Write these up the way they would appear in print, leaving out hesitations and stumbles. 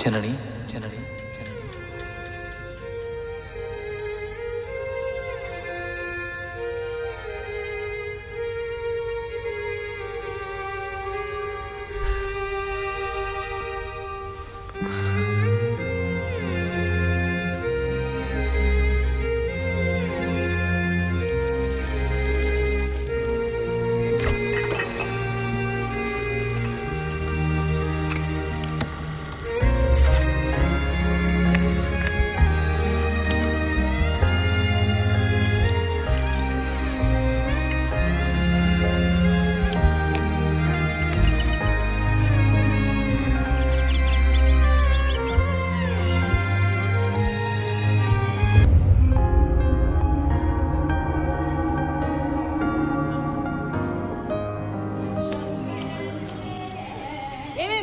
జనని జనని జనని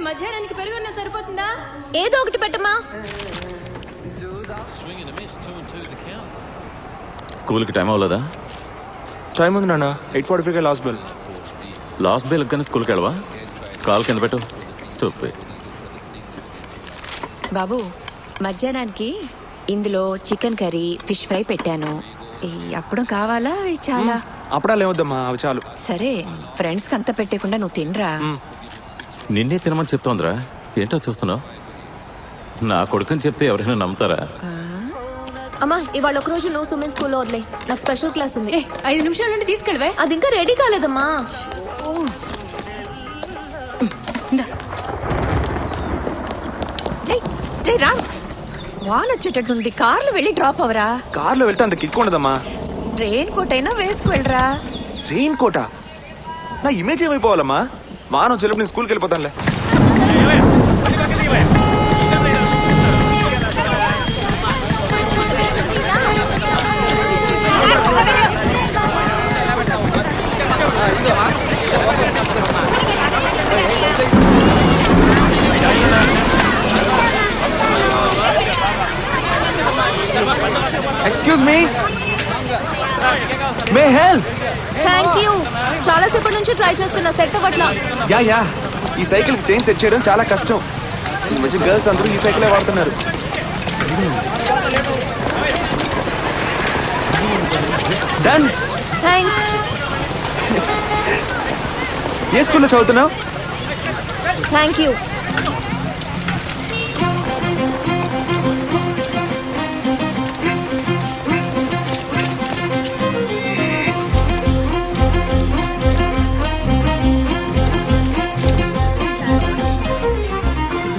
మధ్యాహ్నానికి పెరుగున్న సరిపోతుందా? ఏదో ఒకటి పెట్టమ్మా. స్కూల్కి టైం అవ్వలేదా? టైం ఉంది నాన్న. 8:45 లాస్ట్ బెల్. లాస్ట్ బెల్ కానీ స్కూల్కి వెళ్ళవా? కాల్ కింద పెట్టు. స్టాప్. బాబు, మధ్యాహ్నానికి ఇందులో చికెన్ కర్రీ, ఫిష్ ఫ్రై పెట్టాను. ఈ అప్పడం కావాలా? చాలా. అప్పుడాలు ఏమొద్దమ్మా, అవి చాలు. సరే, ఫ్రెండ్స్కి అంతా పెట్టేయకుండా నువ్వు తినరా. నిన్నే తినమని చెప్తోందిరా. ఏంటో చూస్తున్నావు? నా కొడుకుని చెప్తే ఎవరైనా నమ్ముతారా? అమ్మా, ఇవాళ ఒక రోజు నువ్వు సుమెన్ స్కూల్లో వదిలే, నాకు స్పెషల్ క్లాస్ ఉంది. 5 నిమిషాల నుండి తీసుకెళ్ళవే. అది ఇంకా రెడీ కాలేదమ్మా. రా, వాన వచ్చేటట్టుంది. కార్లో వెళ్ళి డ్రాప్ అవరా. కార్లో వెళ్తే అంత కిక్ ఉండదమ్మా. రెయిన్ కోట్ అయినా వేసుకువెళ్ళరా. రెయిన్ కోటా? నా ఇమేజ్ ఏమైపోవాలమ్మా? వాన వచ్చేటప్పుడు నేను స్కూల్కి వెళ్ళిపోతానులే. Excuse me, may help? Thank you. చాలా సేపటి నుంచి ట్రై చేస్తున్నా, సెట్ అవ్వట్లా. యా ఈ సైకిల్ కి చైన్ సెట్ చేయడం చాలా కష్టం. ఈ మధ్య గర్ల్స్ అందరూ ఈ సైకిలే వాడుతున్నారు. డన్. థ్యాంక్స్. ఏ స్కూల్లో చదువుతున్నావు? Thank you.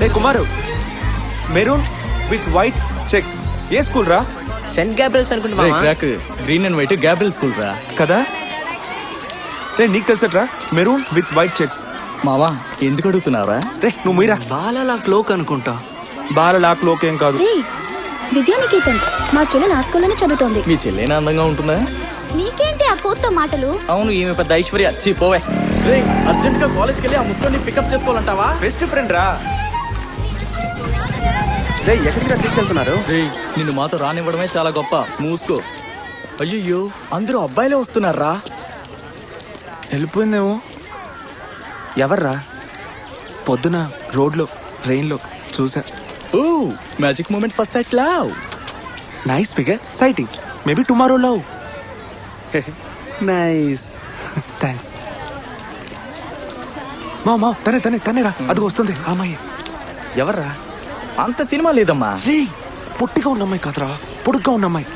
A Kumar, maroon with white checks, A school రా? సెంట్ గ్యాబ్రియల్స్ అనుకుంటున్నా. Green and white Gabriel school రా. కదా రే, నీకు తెలుసట్రా మెరూన్ విత్ వైట్ చెక్స్. మావా, ఎందుకు అడుగుతున్నావురా? రే నువ్వు మీరా. బాలలా క్లోక్ అనుకుంటా. బాలలాక్ లోకేం కాదు. విద్యానికేతన్, మా చెల్లె నా స్కూల్లోనే చదువుతోంది. మీ చెల్లెనా అందంగా ఉంటుందా? నీకేంటి ఆ కొత్త మాటలు? అవును, ఈమె పెద్ద ఐశ్వర్య. పోవే. రే, అర్జెంట్ గా కాలేజ్కి వెళ్ళి ఆ ముస్కొని పికప్ చేసుకోవాలంటావా? బెస్ట్ ఫ్రెండ్ రా. రే, ఎక్కడికి తీసుకెళ్తున్నారు? రే, నిన్ను మాతో రానివ్వడమే చాలా గొప్ప. మూసుకో. అయ్యయ్యో, అందరూ అబ్బాయిలే వస్తున్నారా? వెళ్ళిపోయిందేమో. ఎవర్రా? పొద్దున రోడ్లో ట్రైన్లో చూసా. Oh, magic moment first sight love. Nice figure sighting. Maybe tomorrow love. Nice, thanks. మా తనే రా. అది వస్తుంది ఆ అమ్మాయి. ఎవర్రా? అంత సినిమా లేదమ్మా. రే, పొట్టిగా ఉన్న అమ్మాయి కాదురా, పొడుగ్గా ఉన్న అమ్మాయి.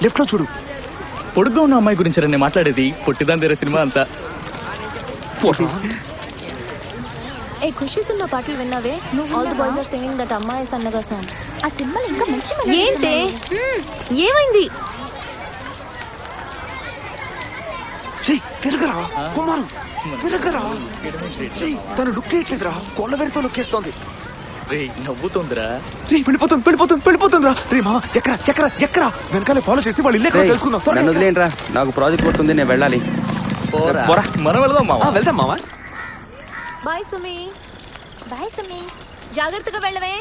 లెఫ్ట్ లో చూడు. పొడుగ్గా ఉన్న అమ్మాయి గురించి నేను మాట్లాడేది. పొట్టిదాని దగ్గర సినిమా అంతా. ఏ ఖుషి సినిమా పాటలు విన్నావే? All the boys are singing that అమ్మాయి సన్నగా సాంగ్. ఆ సినిమాలో ఇంకా మంచి ఏంటి? ఏమైంది? రే, తిరగరా కుమారు, తిరగరా. తను లుక్ వేయట్లేదురా, కొల్లవెరితో లుక్ వేస్తోంది. రే, నవ్వుతుందిరా. రే, వెళ్ళిపోతుందిరా. రే మామ, ఎక్కరా వెనకాలే ఫాలో చేసి వాళ్ళు ఇల్లే తెలుసుకుందాం. నన్ను వదిలేంట్రా, నాకు ప్రాజెక్ట్ పడుతుంది, నేను వెళ్ళాలి. పోరా. మనం వెళ్దాం మావా. వెళ్దాం మామ. బాయ్ సుమి. బాయ్ సుమి, జాగ్రత్తగా వెళ్ళవే.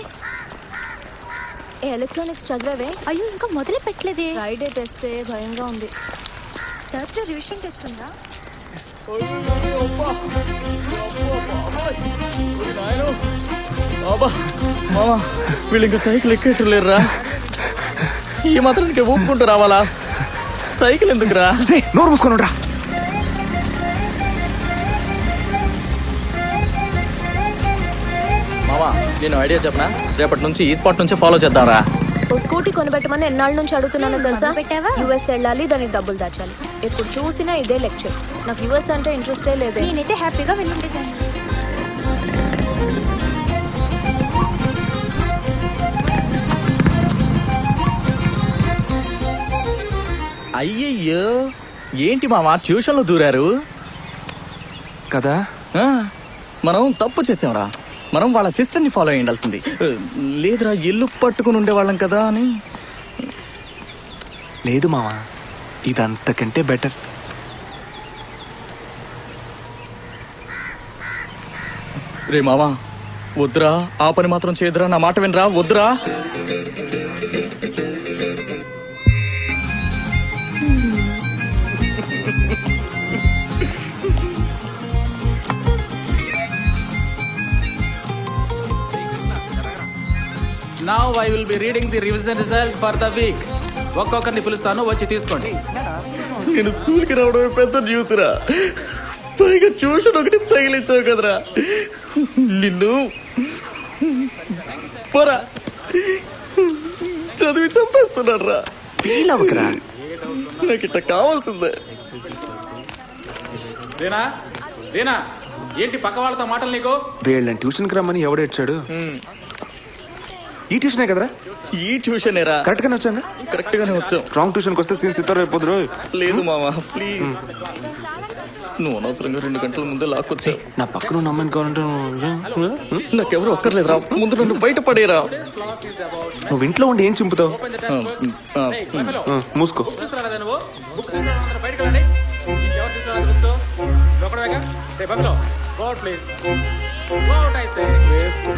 ఎలక్ట్రానిక్స్ చదివావే? అయ్యో, ఇంకా మొదలే పెట్టలేదే. ఫ్రైడే టెస్ట్ భయంగా ఉంది. థర్స్డే రివిజన్ టెస్ట్ ఉందా? బాబా మామా వీళ్ళు ఇంకా సైకిల్ ఎక్కేట్టులేరురా. ఈ మాత్రానికి ఊపుకుంటూ రావాలా? సైకిల్ ఎందుకురా? రే నోరు మూసుకొని రా. మామా నేను ఐడియా చెప్పనా? రేపటి నుంచి ఈ స్పాట్ నుంచి ఫాలో చేద్దాంరా. ఓ స్కూటీ కొనబెట్టమని ఎన్నాళ్ళ నుంచి అడుగుతున్నానో తెలుసా? యుఎస్ వెళ్ళాలి, దానికి డబ్బులు దాచాలి. ఎప్పుడు చూసినా ఇదే లెక్చర్. నాకు యుఎస్ అంటే ఇంట్రెస్టే లేదే. నేనైతే హ్యాపీగా వెళ్ళిండేదాన్ని. అయ్యయ్యో ఏంటి మామా ట్యూషన్లో దూరారు కదా ఆ, మనం తప్పు చేసాంరా. మనం వాళ్ళ సిస్టర్ని ఫాలో అయ్యి ఉండాల్సింది. లేదురా ఇల్లు పట్టుకుని ఉండేవాళ్ళం కదా అని. లేదు మావా, ఇదంతకంటే బెటర్. రే మామా వద్దురా, ఆ పని మాత్రం చేయదురా. నా మాట వినరా, వద్దురా. Now I will be reading the revision result for the week. ఒక్కొక్కరిని పిలుస్తాను, వచ్చి తీసుకోండి. నేను స్కూల్కి రావడమే పెద్ద న్యూస్ రా. పైగా ట్యూషన్ ఒకటి తగిలించావు కదరా. నిన్ను పోరా చదివి చంపేస్తున్నాడు రా. ఫీల్ అవ్వకరా. నాకు ఇట్ట కావాల్సిందే. రీనా రీనా ఏంటి పక్క వాళ్ళతో మాటలు నీకు? వీళ్ళని ట్యూషన్కి రమ్మని ఎవడేడ్చాడు? ఈ ట్యూషనే కదరా? ఈ ట్యూషన్ ఏరా? కరెక్ట్ గానే వచ్చాను. కరెక్ట్ గానే వచ్చావు. రాంగ్ ట్యూషన్కి వస్తే సీన్ సితారు అయిపోదురు. లేదు మామా ప్లీజ్. నువ్వు అనవసరంగా 2 గంటల ముందే లాక్కొచ్చా. నా పక్కన ఉన్న అమ్మాయిని కావాలంటే నాకెవరు ఒక్కర్లేదురా. ముందు నన్ను బయట పడేరా. నువ్వు ఇంట్లో ఉండి ఏం చింపుతావు? మూసుకో. తీసుకురా నువ్వు బుక్ తీసుకురా, బయటకు రండి. ఎవరు తీసుకురా బుక్స్? ఒకడేగా రే బక్లో go out please. Go out I say. Waste.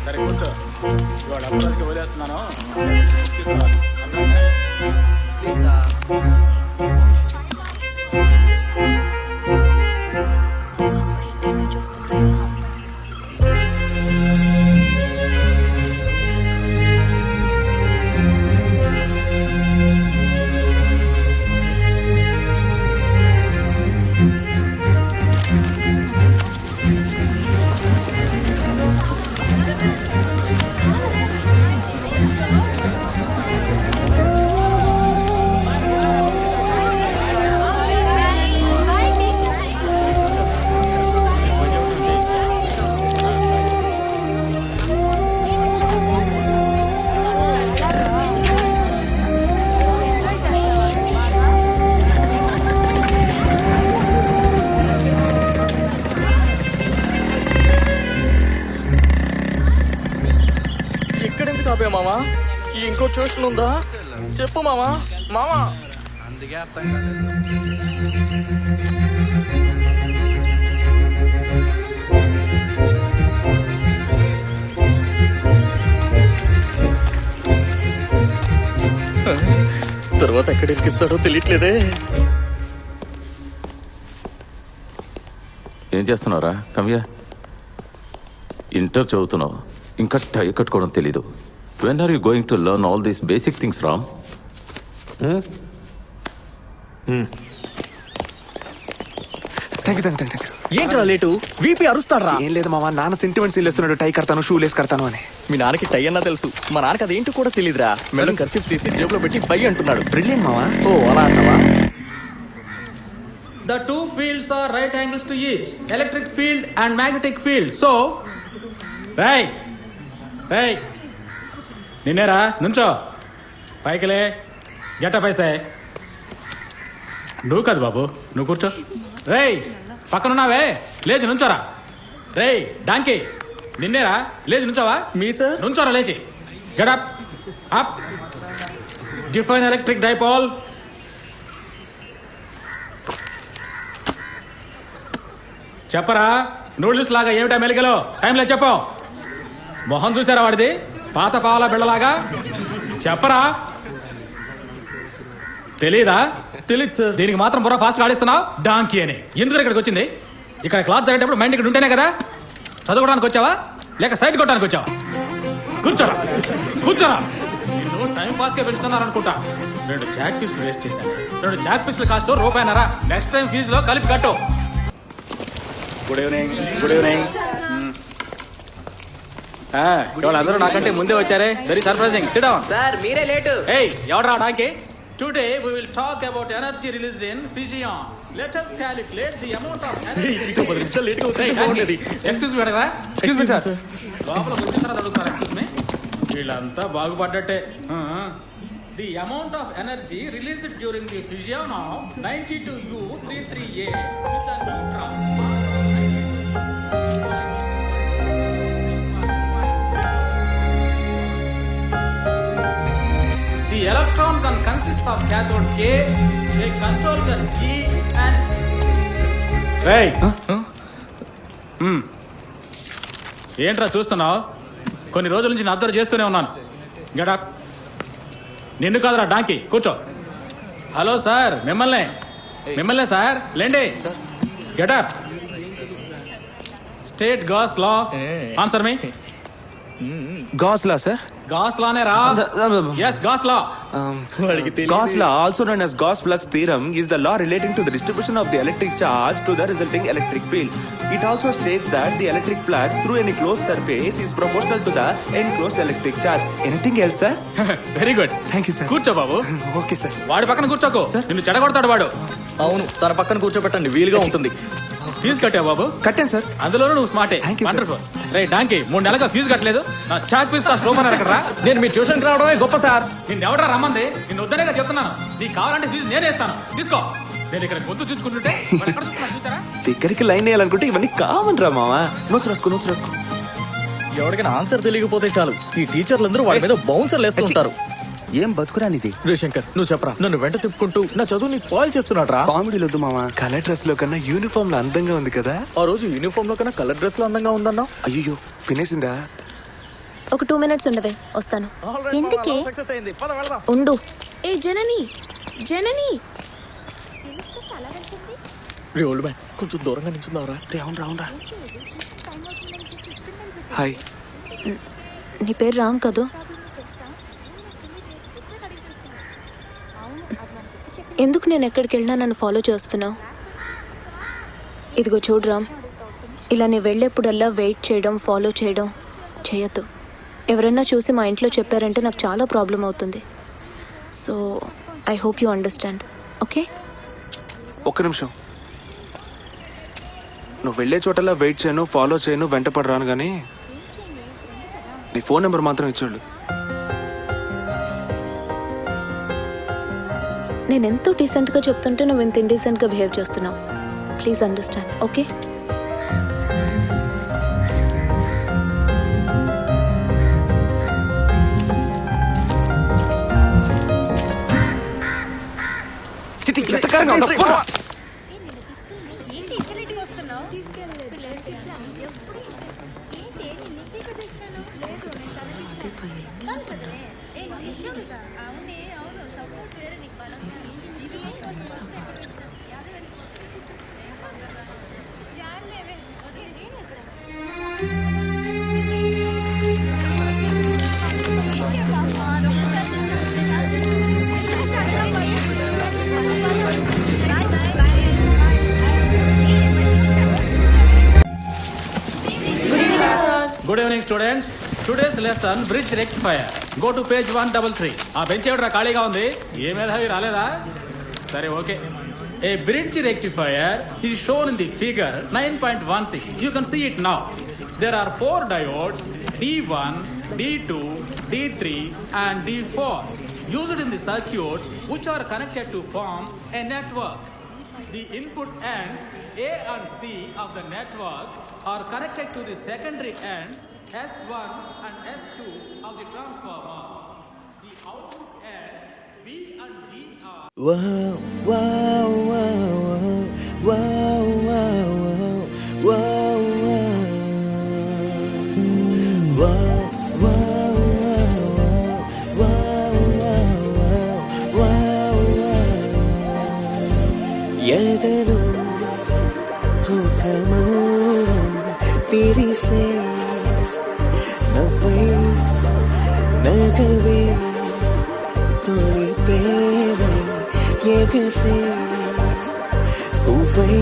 సరే కూర్చో. ఇవాళ అప్రోచ్కి వదిలేస్తున్నాను. తీసుకురా. ఎక్కడెందుకు ఆపే మామా? ఈ ఇంకో ట్యూషన్ ఉందా? చెప్పు మామా. మామా అందుకే అర్థం కాలేదు. తర్వాత ఎక్కడ ఇరికిస్తాడో తెలియట్లేదే. ఏం చేస్తున్నావురా? కమ్యా, ఇంటర్ చదువుతున్నావు, ఇంకా టై కట్టుకోవడం తెలీదు. When are you going to learn all these basic things Ram? Thank you. ఏంట్రా లేటు? వీపీ అరుస్తాడ్రా. ఏం లేదు మావా, నాన్న సెంటిమెంట్స్ ఇల్లేస్తున్నాడు. టై కడతాను, షూ లేస్ కడతాను అని. మీ నాన్నకి టై అన్నా తెలుసు, మా నాన్నకి అదేంటో కూడా తెలియదురా. మెడలో ఖర్చు తీసి జేబులో పెట్టి పై అంటున్నాడు. బ్రిలియన్ మావా. ఓ అలా అంటావా? The two fields are right angles to each, electric field and magnetic field. So, hey, నిన్నేరా నుంచో పైకిలే గెట పైసే. నువ్వు కాదు బాబు, నువ్వు కూర్చో. రేయ్ పక్కనున్నావే, లేచి నుంచోరా. రేయ్ డాంకీ, నిన్నేరా, లేచి నుంచోవా? మీ సార్? నుంచోరా లేచి. Get up up. Define electric dipole. చెప్పరా, నూడిల్స్ లాగా ఏమిటా మెలికలో? టైం లేదు చెప్పు. మొహం చూసారా వాడిది, పాత పావలా బిళ్ళలాగా? చెప్పరా, తెలీదా? తెలీదు సార్. దీనికి మాత్రం బుర్ర ఫాస్ట్ ఆడిస్తున్నావు డాంకీ అని. ఎందుకు ఇక్కడికి వచ్చింది? ఇక్కడ క్లాస్ జరిగేటప్పుడు మైండ్ ఇక్కడ ఉంటేనే కదా. చదువుకోవడానికి వచ్చావా లేక సైట్ కొట్టడానికి వచ్చావా? కూర్చోరా కూర్చోరా. నువ్వు టైం పాస్ కే పెంచుతున్నారనుకుంటా. 2 జాక్ పీసులు వేస్ట్ చేశాను. 2 జాక్ పీసులు కాస్ట్ రూపాయనరా. నెక్స్ట్ టైం ఫీజులో కలిపి కట్టు. Good evening. Good evening. వాళ్ళందరూ నాకంటే ముందే వచ్చారే. Very surprising. Sit down. Sir మీరే లేటు. ఏయ్ ఎవడ్రా donkey? Today we will talk about energy released in fission. Let us calculate the amount of energy. Excuse me అడగరా. Excuse me sir. లోపల వచ్చిన తర్వాత అడుగుతారు. Excuse me. వీళ్ళంతా బాగుపడ్డట్టే. The amount of energy released during the fission of 92U33A with the neutron. The electron gun consists of cathode K, a control gun G, and. Hey. ఏంట్రా చూస్తున్నావు? కొన్ని రోజుల నుంచి నా అబ్జర్వ్ చేస్తూనే ఉన్నాను. గెటప్. నిన్ను కాదురా డాంకి. కూర్చో. హలో సార్, మిమ్మల్నే సార్. లేండి. Get up. State Gauss law. Answer me. Gauss law sir. Gauss లానే రా. yes Gauss law. Gauss law, also known as Gauss-Flux theorem, is the law relating to the distribution of the electric charge to the resulting electric field. It also states that the electric flux through any closed surface is proportional to the enclosed electric charge. Anything else, sir? Very good. Thank you, sir. కూర్చో బాబు. Okay, sir. వాడి పక్కన కూర్చోకు. నిన్ను చెడగొడతాడు వాడు. అవును, తన పక్కన కూర్చోబెట్టండి, వీలుగా ఉంటుంది. ఫీజు కట్టావు బాబు? కట్టాను సార్. అందులోనూ నువ్వు స్మార్టే. Thank you, sir. వండర్ఫుల్. రే డాంకి, 3 నెలలుగా ఫీజు కట్టలేదు. నా చాక్ పీస్ కాస్ట్ రూపాయలు ఎక్కడ రా. నేను మీ ట్యూషన్ రావడమే గొప్ప సార్. నిన్ను ఎవడరా రమ్మంది? నిన్ను వద్దనేగా చెప్తున్నాను. నీకు కావాలంటే ఫీజు నేనే ఇస్తాను. తీసుకో. నేను ఇక్కడ పొద్దు చూసుకుంటుంటే వాడు ఎక్కడ చూస్తున్నా చూసారా? దగ్గరికి లైన్ వేయాలనుకుంటే ఇవన్నీ కామన్ రా మావా. నోట్స్ రాసుకో. ఎవరికైనా ఆన్సర్ తెలియకపోతే చాలు, ఈ టీచర్లందరూ వాడి మీద బౌన్సర్లు వేస్తుంటారు. ఏం బతుకురానిది. రే శంకర్, నువ్వు చెప్పరా. నన్ను వెంట తిప్పుకుంటూ నా చదువుని స్పాయిల్ చేస్తున్నాడు రా. కామెడీలు వద్దు మావా. కలర్ డ్రెస్ లో కన్నా యూనిఫామ్ లో అందంగా ఉంది కదా. ఆ రోజు యూనిఫామ్ లో కన్నా కలర్ డ్రెస్ లో అందంగా ఉందన్నా. అయ్యో పినేసిందా? ఒక 2 minutes ఉండవే, వస్తాను. ఎందుకే? ఉండు. ఏ జనని రే ఓల్డ్ మ్యాన్, కొంచెం దూరంగా నిల్చుందావరా. రే అవునరా. హాయ్. నీ పేరు రామ్ కదూ? ఎందుకు నేను ఎక్కడికి వెళ్ళినా నన్ను ఫాలో చేస్తున్నావు? ఇదిగో చూడు రామ్, ఇలా నేను వెళ్ళేప్పుడల్లా వెయిట్ చేయడం, ఫాలో చేయడం చేయొద్దు. ఎవరైనా చూసి మా ఇంట్లో చెప్పారంటే నాకు చాలా ప్రాబ్లం అవుతుంది. So I hope you understand. Okay? ఒక్క నిమిషం. నువ్వు వెళ్ళే చోటలా వెయిట్ చేయను, ఫాలో చేయను, వెంటపడి రాను కానీ నీ ఫోన్ నెంబర్ మాత్రం ఇచ్చాడు. నేను ఎంతో డీసెంట్గా చెప్తుంటే నువ్వు ఇంత ఇండీసెంట్గా బిహేవ్ చేస్తున్నావు. Please understand. Okay? Good evening students. Today's lesson bridge rectifier. Go to page 133. ఆ బెంచ్ ఎవడరా ఖాళీగా ఉంది? ఏ మేధావి రాలేదా? సరే okay. A bridge rectifier is shown in the figure 9.16. You can see it now. There are 4 diodes D1, D2, D3 and D4 used in the circuit which are connected to form a network. The input ends A and C of the network are connected to the secondary ends S1 and S2 of the transformer. The output ends B and D are ఎదలో ఒక మౌనం విరిసే నవ్వై ఏకవే తొలి ప్రేమ ఎగసే ఉవై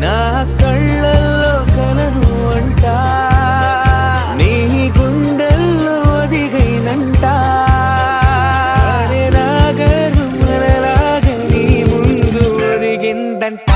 నా కళ్ళల్లో కలను అంట నీ గుండెల్లో ఒదిగైనంట నాగరు మనలాగా నీ ముందు ఒరిగిందంట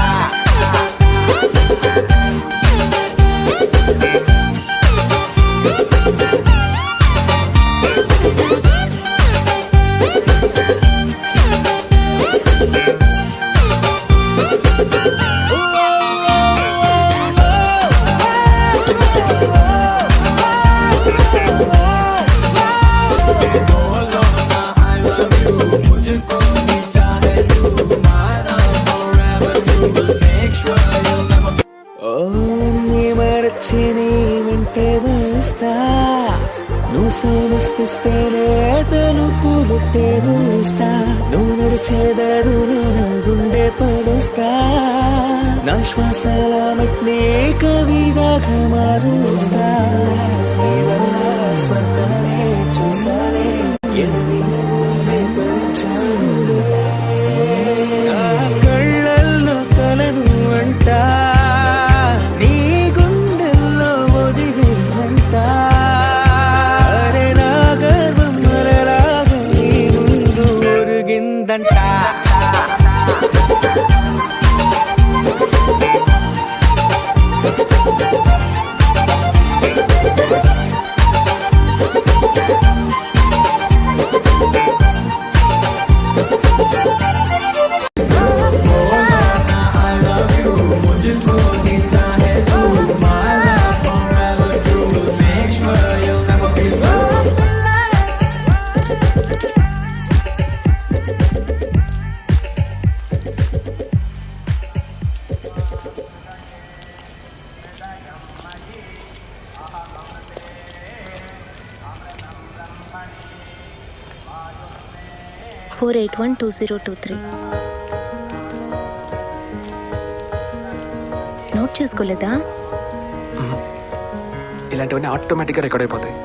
మరచిని వెంటే వస్తా నువ్వు సమస్తేనే తలుపులు తెరుస్తా నువ్వు నడిచేదారునే నా గుండె పరుస్తా నా శ్వాసల మట్నే కవిదాగా మారుస్తా స్వర్గానే చూసానే కళ్ళల్లో కలను అంట నీ గుండెల్లో ఒదిగైనంట అరే నా గర్వం మరలాగా నీ ముందు ఒరిగిందంట ఫోర్ 812023. నోట్ చేసుకోలేదా? ఇలాంటివన్నీ ఆటోమేటిక్గా రికార్డ్ అయిపోతాయి.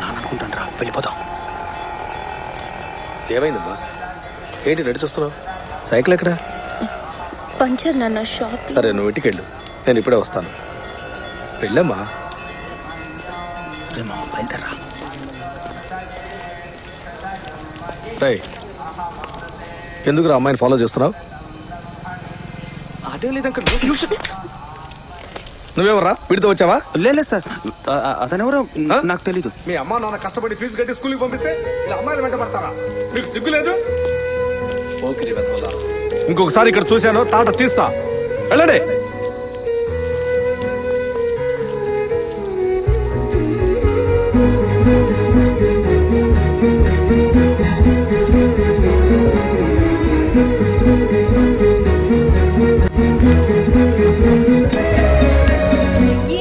అనుకుంటాను రా, వెళ్ళిపోతాం. ఏమైందమ్మా? ఏంటి నడిచొస్తున్నావు? సైకిల్ ఎక్కడా? పంచర్ నాన్న, షాప్. సరే నువ్వు ఇంటికెళ్ళు, నేను ఇప్పుడే వస్తాను. వెళ్ళమ్మా. బయలుదేరా. రై, ఎందుకు రా అమ్మాయిని ఫాలో చేస్తున్నావు? అదేం లేదంక. నువ్వెవర్రా? వీడితో వచ్చావా? లేదు సార్, అతనెవరో నాకు తెలీదు. మీ అమ్మ నాన్న కష్టపడి ఫీజు కట్టి స్కూల్కి పంపిస్తే ఇలా అమ్మాయిలు వెంట పడతారా? మీకు సిగ్గు లేదు? ఇంకొకసారి ఇక్కడ చూశాను తాట తీస్తా. వెళ్ళండి.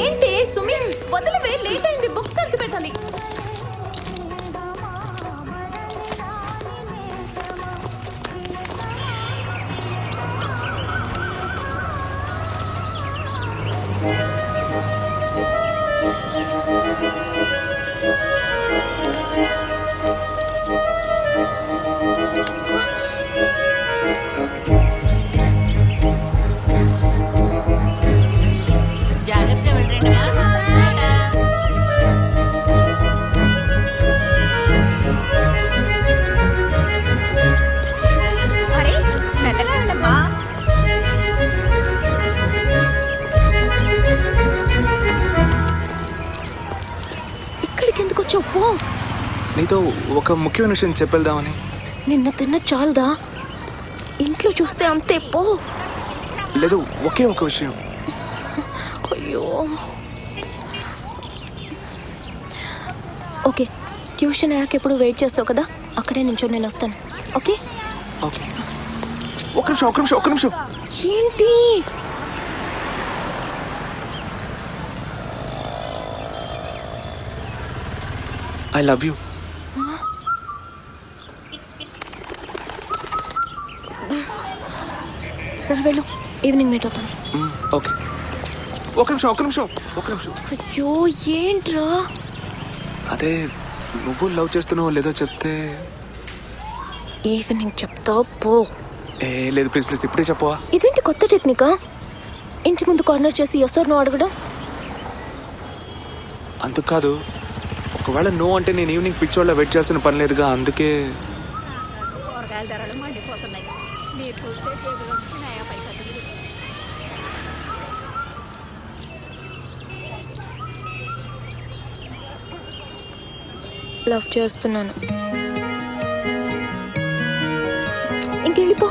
ఏంటి సుమి, వదిలివే, లేట్ అయింది. బుక్స్ సర్ది పెట్టాలి. నీతో ఒక ముఖ్యమైన విషయం చెప్పేద్దామని. నిన్న తిన్న చాలదా? ఇంట్లో చూస్తే అంతే పో. లేదు, ఒకే ఒక విషయం. అయ్యో. ఓకే, ట్యూషన్ అయ్యాక ఎప్పుడు వెయిట్ చేస్తావు కదా, అక్కడే నుంచో నేను వస్తాను. ఓకే ఓకే, ఒక్క నిమిషం. ఏంటి? I love you. సరే వెళ్ళు, ఈవినింగ్ మీట్ అవుతాను. ఓకే, ఒక్క నిమిషం. అయ్యో ఏంట్రా? అదే నువ్వు లవ్ చేస్తున్నావో లేదో చెప్తే. ఈవినింగ్ చెప్తావు పో. లేదు ప్లీజ్ ఇప్పుడే చెప్పవా? ఇదేంటి కొత్త టెక్నికా? ఇంటి ముందు కార్నర్ చేసి ఎస్ ఆర్ నో అడగడం. అందుకు కాదు, ఒకవేళ నో అంటే నేను ఈవినింగ్ పిచ్చోళ్ళ వెయిట్ చేయాల్సిన పని లేదుగా, అందుకే. కూరగాయల ధరలు మండిపోతున్నాయి. మీరు చూస్తే జేబులో నుంచి నయా పైసా తీయదు. లవ్ చేస్తున్నాను. ఇంకెళ్ళిపో.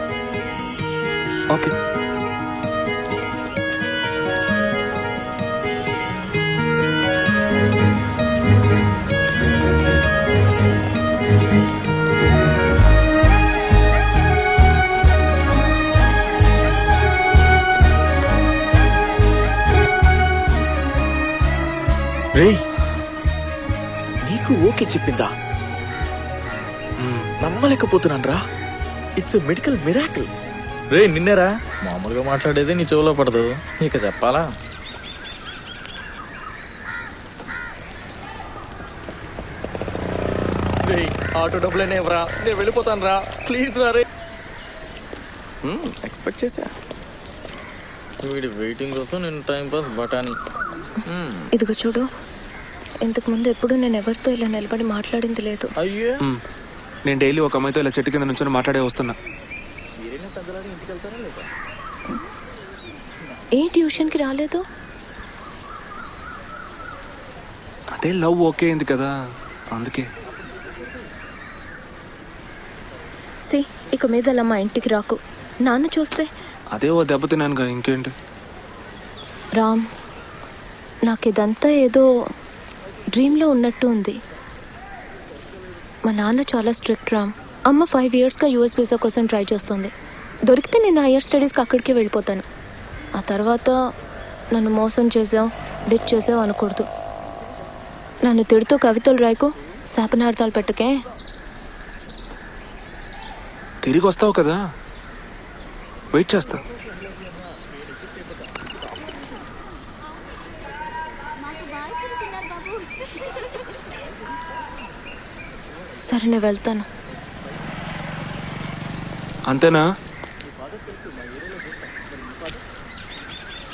ఓకే. రే, నీకు ఓకే చెప్పిందా? నమ్మలేకపోతున్నాను రా. It's medical miracle. రే నిన్నేరా, మామూలుగా మాట్లాడేది నీ చెవులో పడదు, నీకు చెప్పాలా? రే, ఆటో డబ్బులేనే రా, నేను వెళ్ళిపోతాను రా, ప్లీజ్ రా. రే ఎక్స్పెక్ట్ చేశా. వీడి వెయిటింగ్ కోసం నేను టైం పాస్ బటాని. ఇదిగో చూడు, ఇంతకు ముందు ఎప్పుడు నేను ఎవరితో ఇలా నిలబడి మాట్లాడింది లేదు. అయ్యో, నేను డైలీ ఒక అమ్మాయితో ఇలా చెట్టు కింద నుంచి మాట్లాడే వస్తున్నా. ఏ ట్యూషన్కి రాలేదు? అదే లవ్ ఓకే అయింది కదా, అందుకే. సి, ఇక మీద అలా మా ఇంటికి రాకు. నాన్న చూస్తే. అదే ఓ దెబ్బ తిన్నానుగా, ఇంకేంటి. రామ్, నాకు ఇదంతా ఏదో డ్రీమ్లో ఉన్నట్టు ఉంది. మా నాన్న చాలా స్ట్రిక్ట్ రామ్. అమ్మ 5 yearsగా యూఎస్ వీసా కోసం ట్రై చేస్తుంది. దొరికితే నేను హైయర్ స్టడీస్కి అక్కడికే వెళ్ళిపోతాను. ఆ తర్వాత నన్ను మోసం చేసావు, డిచ్ చేసావు అనకూడదు. నన్ను తిడుతూ కవితలు రాయకు, శాపనార్థాలు పెట్టకే. తిరిగి వస్తావు కదా, వెయిట్ చేస్తా. సరే, నేను వెళ్తాను. అంతేనా?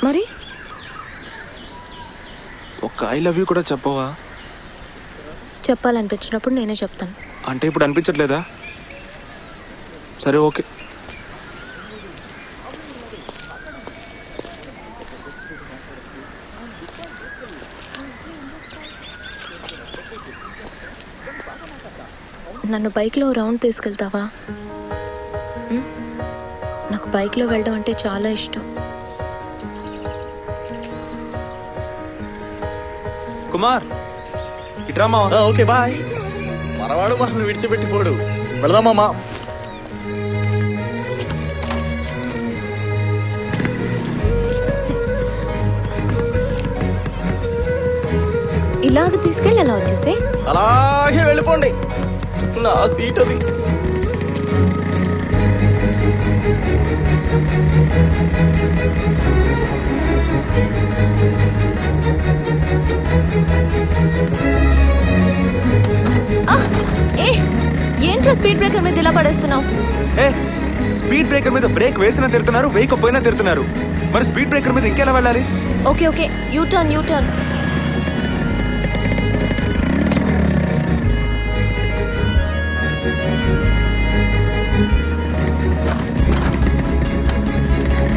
మరి ఒక్క ఐ లవ్ యూ కూడా చెప్పవా? చెప్పాలనిపించినప్పుడు నేనే చెప్తాను. అంటే ఇప్పుడు అనిపించట్లేదా? సరే, ఓకే. నన్ను బైక్లో రౌండ్ తీసుకెళ్తావా? నాకు బైక్లో వెళ్ళడం అంటే చాలా ఇష్టం. కుమార్, ఇట్రా మావా. Okay bye. మనవాడు మనల్ని విడిచిపెట్టిపోడు, వెళదామా? ఇలాగ తీసుకెళ్ళి అలా వచ్చేసే. అలాగే వెళ్ళిపోండి, నా సీట్ అది. ఏంట్రా స్పీడ్ బ్రేకర్ మీద ఇలా పడేస్తున్నావు? స్పీడ్ బ్రేకర్ మీద బ్రేక్ వేసినా తిడుతున్నారు, వేయకపోయినా తిడుతున్నారు. మరి స్పీడ్ బ్రేకర్ మీద ఇంకెలా వెళ్ళాలి? Okay okay, you turn.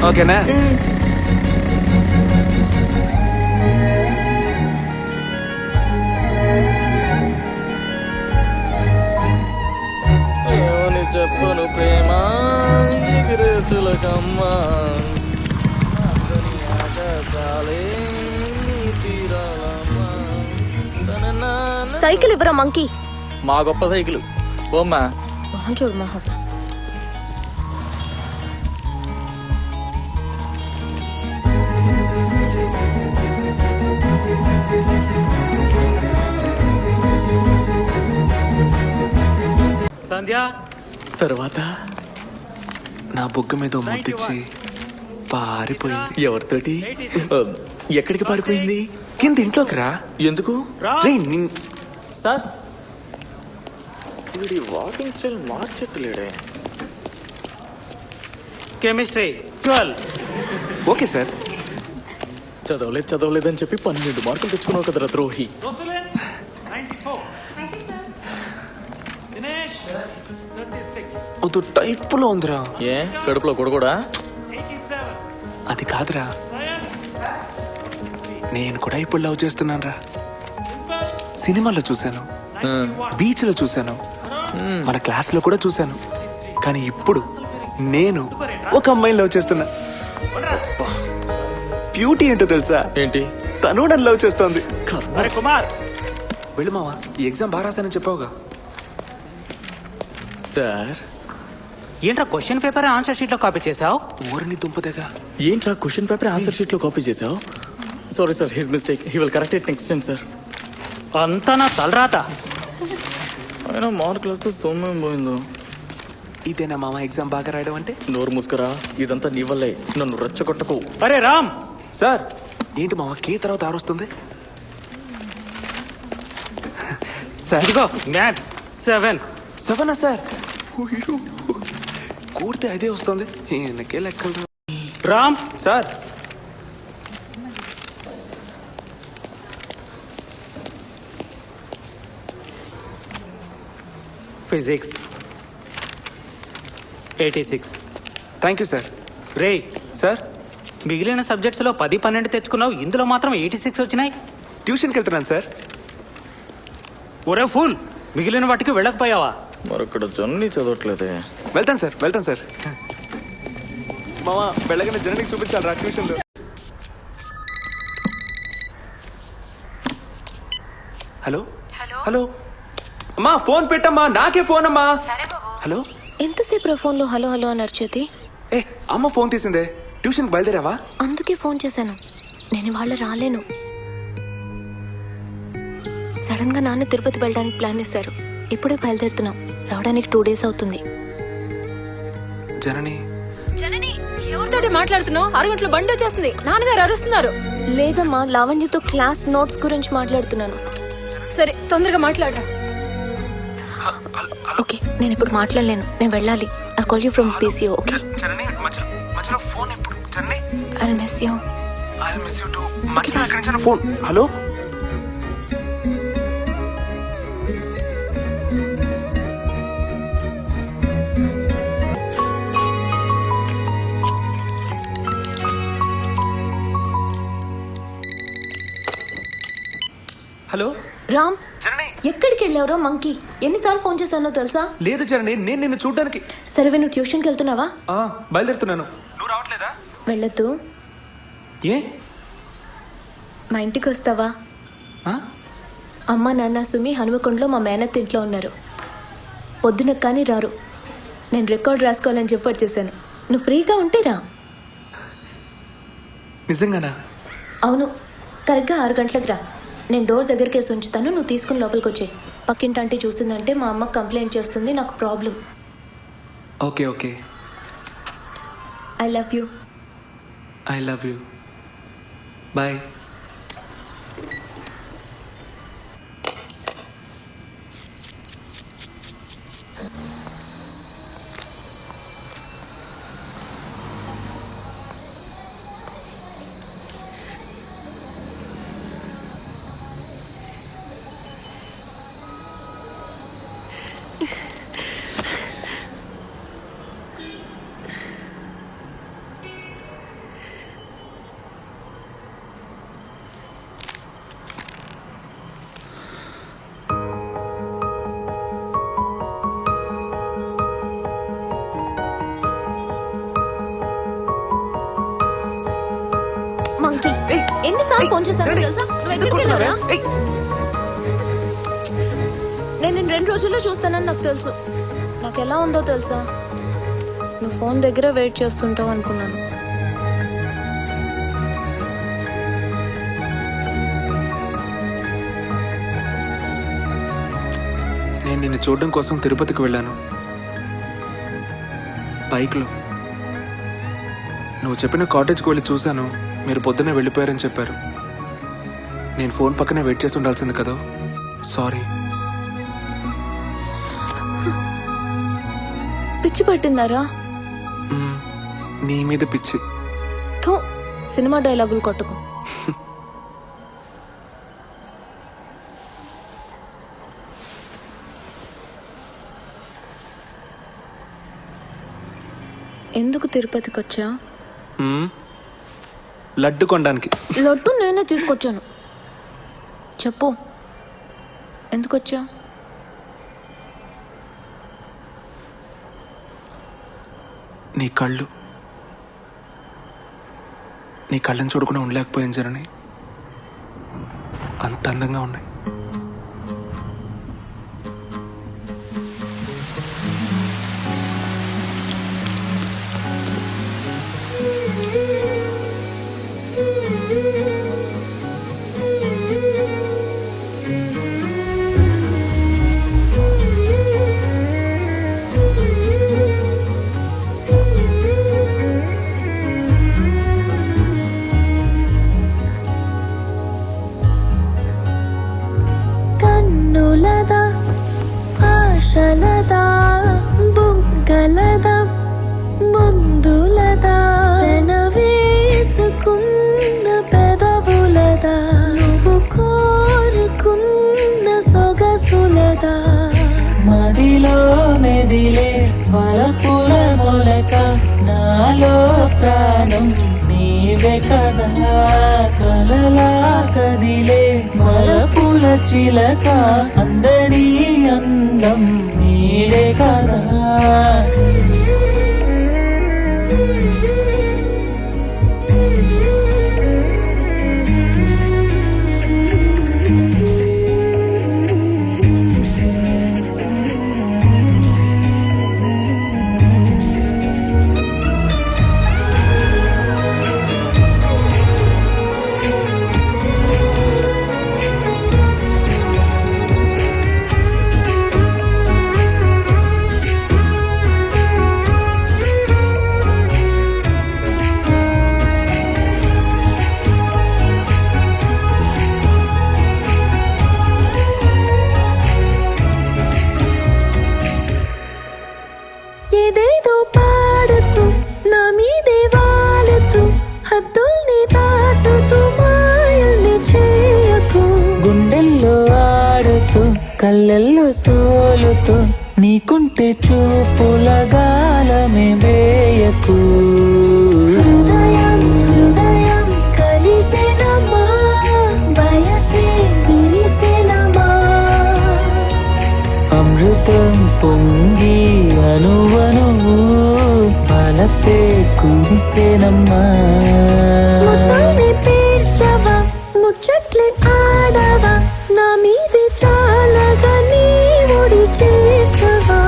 ఓకేనా? సైకిల్ ఇవ్వరా మంకీ. మా గొప్ప సైకిల్ ఓమ్మా. మొహం చూడు మొహం. సంధ్య తర్వాత నా బొగ్గ మీద ముద్దిచ్చి పారిపోయింది. ఎవరితోటి? ఎక్కడికి పారిపోయింది? కింద ఇంట్లోకి రా. ఎందుకు? రే సార్ వీడి వాకింగ్ స్టైల్ మార్చెట్లేడే. కెమిస్ట్రీ 12. Okay sir. చదవలేదని చెప్పి 12 మార్కులు తెచ్చుకున్నావు కదరా ద్రోహి. Rosalind 94. దినేష్ 36. అది టైప్లో ఉందిరా. ఏ కడుపులో కొడగూడా? 87. అది కాదురా, నేను కూడా ఇప్పుడు లవ్ చేస్తున్నాను రా. సినిమాలో చూశాను, బీచ్ లో చూశాను, మన క్లాస్ లో కూడా చూశాను. కానీ ఇప్పుడు నేను ఒక అమ్మాయిని లవ్ చేస్తున్నా. బ్యూటీ ఏంటో తెలుసా? ఏంటి? తను నన్ను లవ్ చేస్తోంది. అరే కుమార్, వెళ్ళు మావా, ఈ ఎగ్జామ్ బాగా రాశానని చెప్పావుగా. సార్ ఏంట్రా క్వశ్చన్ పేపర్ ఆన్సర్ షీట్ లో కాపీ చేసావు? ఊరిని దుంపదేగా. ఏంట్రా క్వశ్చన్ పేపర్ ఆన్సర్ షీట్ లో కాపీ చేసావు? Sorry sir, his mistake. He will correct it next time sir. అంతా నా తలరాత. అయినా మార్కులు వస్తే సొమ్మేం పోయిందో. ఇదేనా మామ ఎగ్జామ్ బాగా రాయడం అంటే? నోరు మూసుకురా, ఇదంతా నీ వల్లే. నన్ను రెచ్చగొట్టకు. అరే రామ్, సార్ ఏంటి మామ కే తర్వాత ఆరు వస్తుంది? సార్ ఇదిగో మ్యాథ్స్ 7. సెవెనా సార్? కూడితే అదే వస్తుంది. ఈయనకే లెక్కలు. Ram sir physics 86. Thank you sir. Ray sir మిగిలిన సబ్జెక్ట్స్లో 10, 12 తెచ్చుకున్నావు, ఇందులో మాత్రం 86 వచ్చినాయి. ట్యూషన్కి వెళ్తున్నాను సార్. ఒరే ఫుల్, మిగిలిన వాటికి వెళ్ళకపోయావా? మరొక్కడ జొన్ని చదవట్లేదే. వెళ్తాను సార్, వెళ్తాను సార్. మామా వెళ్ళగానే జనానికి చూపించాలి రా ట్యూషన్లో. హలో హలో అమ్మా, ఫోన్ పెట్టమ్మా, నాకే ఫోన్ అమ్మా. హలో. ఎంతసేపు ఫోన్లో హలో హలో అని అరిచేది? ఏ అమ్మ ఫోన్ తీసిందే. ట్యూషన్కి బయలుదేరావా? అందుకే ఫోన్ చేశాను. నేను ఇవాళ రాలేను. సడన్ గా నాన్న తిరుపతి వెళ్ళడానికి ప్లాన్ చేశారు. ఇప్పుడే బయలుదేరుతున్నాం. రావడానికి 2 days అవుతుంది. జనని ఎవరితోటి మాట్లాడుతున్నావు? 6 గంటల బండి వచ్చేస్తుంది. నాన్నగారు అరుస్తున్నారు. లేదమ్మా, లావణ్యతో క్లాస్ నోట్స్ గురించి మాట్లాడుతున్నాను. సరే తొందరగా మాట్లాడరా. ఓకే, నేను ఇప్పుడు మాట్లాడలేను. నేను వెళ్ళాలి. I call you from PCO. Okay, Janani మధ్యలో ఫోన్ ఎప్పుడు? Janani I miss you. I miss you too. మధ్యలో ఎక్కడి నుంచి phone? Hello. Hello Ram, Janani. ఎక్కడికి వెళ్ళావురా మంకీ? ఎన్నిసార్లు ఫోన్ చేశానో తెలుసా? లేదు జనని, నేను నిన్ను చూడ్డానికి. సరే, నువ్వు ట్యూషన్కి వెళ్తున్నావా? బయలుదేరుతున్నాను. నువ్వు రావట్లేదా? వెళ్ళొద్దు. ఏ? మా ఇంటికి వస్తావా? ఆ? అమ్మ నాన్న సుమి హనుమకొండలో మా మేనత్ ఇంట్లో ఉన్నారు. పొద్దున కానీ రారు. నేను రికార్డ్ రాసుకోవాలని చెప్పి వచ్చేసాను. నువ్వు ఫ్రీగా ఉంటే రా. నిజంగానా? అవును, కరెక్ట్గా 6 గంటలకు రా. నేను డోర్ దగ్గరికి వేసి ఉంచుతాను. నువ్వు తీసుకుని లోపలికి వచ్చే. పక్కింటి ఆంటీ చూసిందంటే మా అమ్మకి కంప్లైంట్ చేస్తుంది. నాకు problem. Okay okay. I love you. I love you. Bye. Monkey, ఎన్నిసార్లు ఫోన్ చేశానో తెలుసా? నువ్వు ఎక్కడికి వెళ్ళావురా? నేను 2 రోజుల్లో చూస్తానని నాకు తెలుసు. నాకు ఎలా ఉందో తెలుసా? నువ్వు ఫోన్ దగ్గర వెయిట్ చేస్తుంటావు అనుకున్నాను. నేను నిన్ను చూడడం కోసం తిరుపతికి వెళ్ళాను. బైక్లో నువ్వు చెప్పిన కాటేజ్కి వెళ్ళి చూశాను. మీరు పొద్దున్నే వెళ్ళిపోయారని చెప్పారు. నేను ఫోన్ పక్కనే వెయిట్ చేసి ఉండాల్సింది కదా. సారీ. పిచ్చి పట్టిందారా? నీ మీద పిచ్చి. థూ, సినిమా డైలాగులు కొట్టుకో. ఎందుకు తిరుపతికి వచ్చా? లడ్డు కొనడానికి. లడ్డు నేనే తీసుకొచ్చాను. చెప్పు, ఎందుకు వచ్చా? నీ కళ్ళని చూడకుండా ఉండలేకపోయాను జనని. అంత అందంగా ఉన్నాయి. కన్నులదా ఆశలదా బుగ్గలదా ముందులదా వేసుకున్న పెదవులదా నువ్వు కోరుకున్న సొగసులదా మదిలో మెదిలే వలపుల మొలక నాలో ప్రాణం నీవే కదా కలలా కదిలే మలపుల చిలక అందరి అందం నీవే కదా ఏదేదో పాడుతూ నా మీదే వాలుతూ హద్దుల్ని దాటుతూ మాయల్ని చేయకు గుండెల్లో ఆడుతూ కళ్ళల్లో సోలుతూ నీకుంటే చూపుల గాలమే వేయకు హృదయం హృదయం కలిసినమా వయసే విరిసినమా అమృతం పొంగి అనువనువు పలపే కురిసేనమ్మా ముద్దాన్ని పేర్చవా ముచ్చట్లే ఆడవా నా మీది చాలగా నీ ఒడి చేర్చవా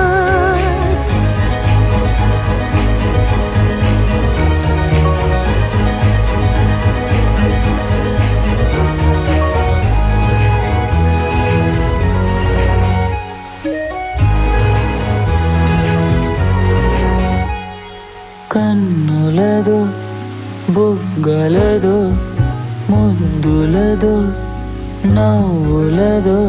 కన్నులదో బుగ్గలదో ముద్దులదో నవ్వులదో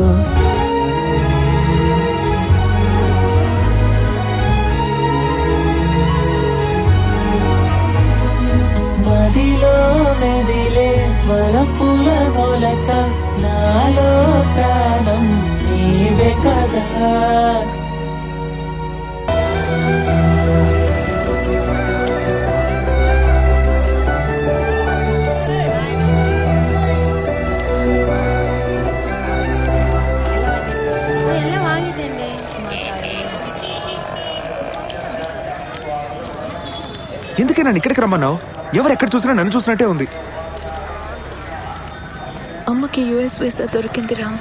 మదిలో మెదిలే వలపుల మొలక నాలో ప్రాణం నీవే కదా ఎందుకే నన్ను ఇక్కడికి రమ్మన్నావు? ఎవరు ఎక్కడ చూసినా నన్ను చూసినట్టే ఉంది. అమ్మకి యుఎస్ వీసా దొరికింది రామ్.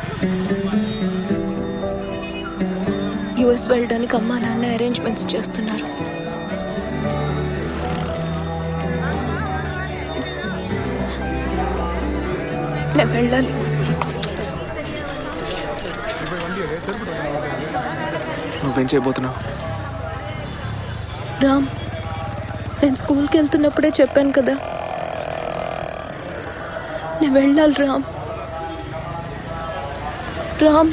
యుఎస్ వెళ్ళడానికి అమ్మా నాన్న అరేంజ్మెంట్స్ చేస్తున్నారు. నేను వెళ్ళాలి. నువ్వేం చేయబోతున్నావు? రామ్, నేను స్కూల్కి వెళ్తున్నప్పుడే చెప్పాను కదా, నేను వెళ్ళాలి. రామ్, రామ్,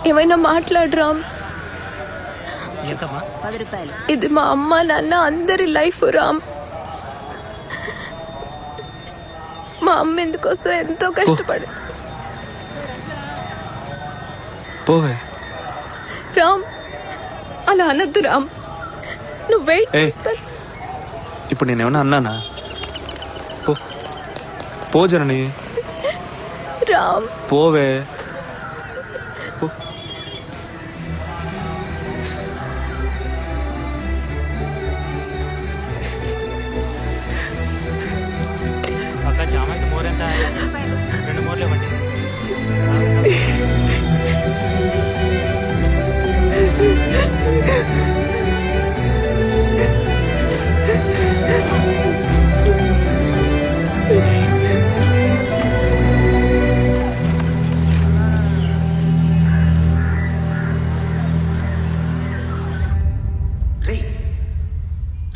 ఏమైనా మాట్లాడు రామ్. ఇది మా అమ్మ నాన్న అందరి లైఫ్ రామ్. మా అమ్మ ఎందుకోసం ఎంతో కష్టపడి. పోవే రామ్, అలా అనద్దు రామ్. నువ్వు వెయిట్ చేస్తా. ఇప్పుడు నేనేమన్నా అన్నానా? పో జనని. రామ్, పోవే. జామైతే మోర్ ఎంత? 2 మోర్లు ఇవ్వండి.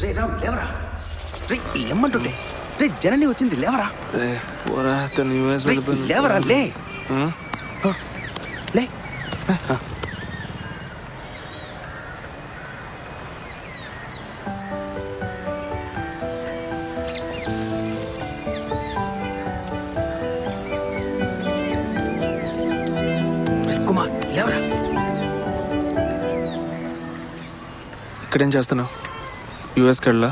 రే రామ్, లేవరా. రే ఏమంటుంటే? రే జనని వచ్చింది, లేవరా. లేవరా, లే లే. కుమార్, లేవరా. ఇక్కడేం చేస్తున్నావు? యూఎస్కి వెళ్ళా?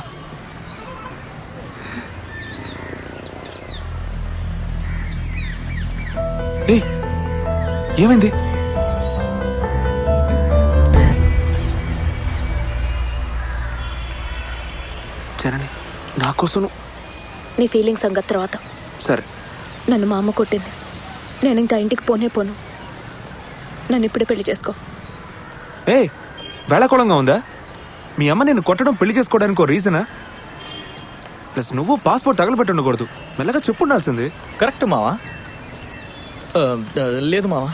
ఏ ఏమైంది? జనని, నా కోసం నీ ఫీలింగ్ సంగతి తర్వాత. సరే. నన్ను మా అమ్మ కొట్టింది. నేను ఇంకా ఇంటికి పోను. నన్ను ఇప్పుడే పెళ్లి చేసుకో. ఏ వేళకోళంగా ఉందా? మీ అమ్మ నేను కొట్టడం పెళ్లి చేసుకోవడానికి ఒక రీజనా? ప్లస్ నువ్వు పాస్పోర్ట్ తగలబెట్టి ఉండకూడదు. మెల్లగా చెప్పుండాల్సింది. కరెక్ట్ మావా. లేదు మావా.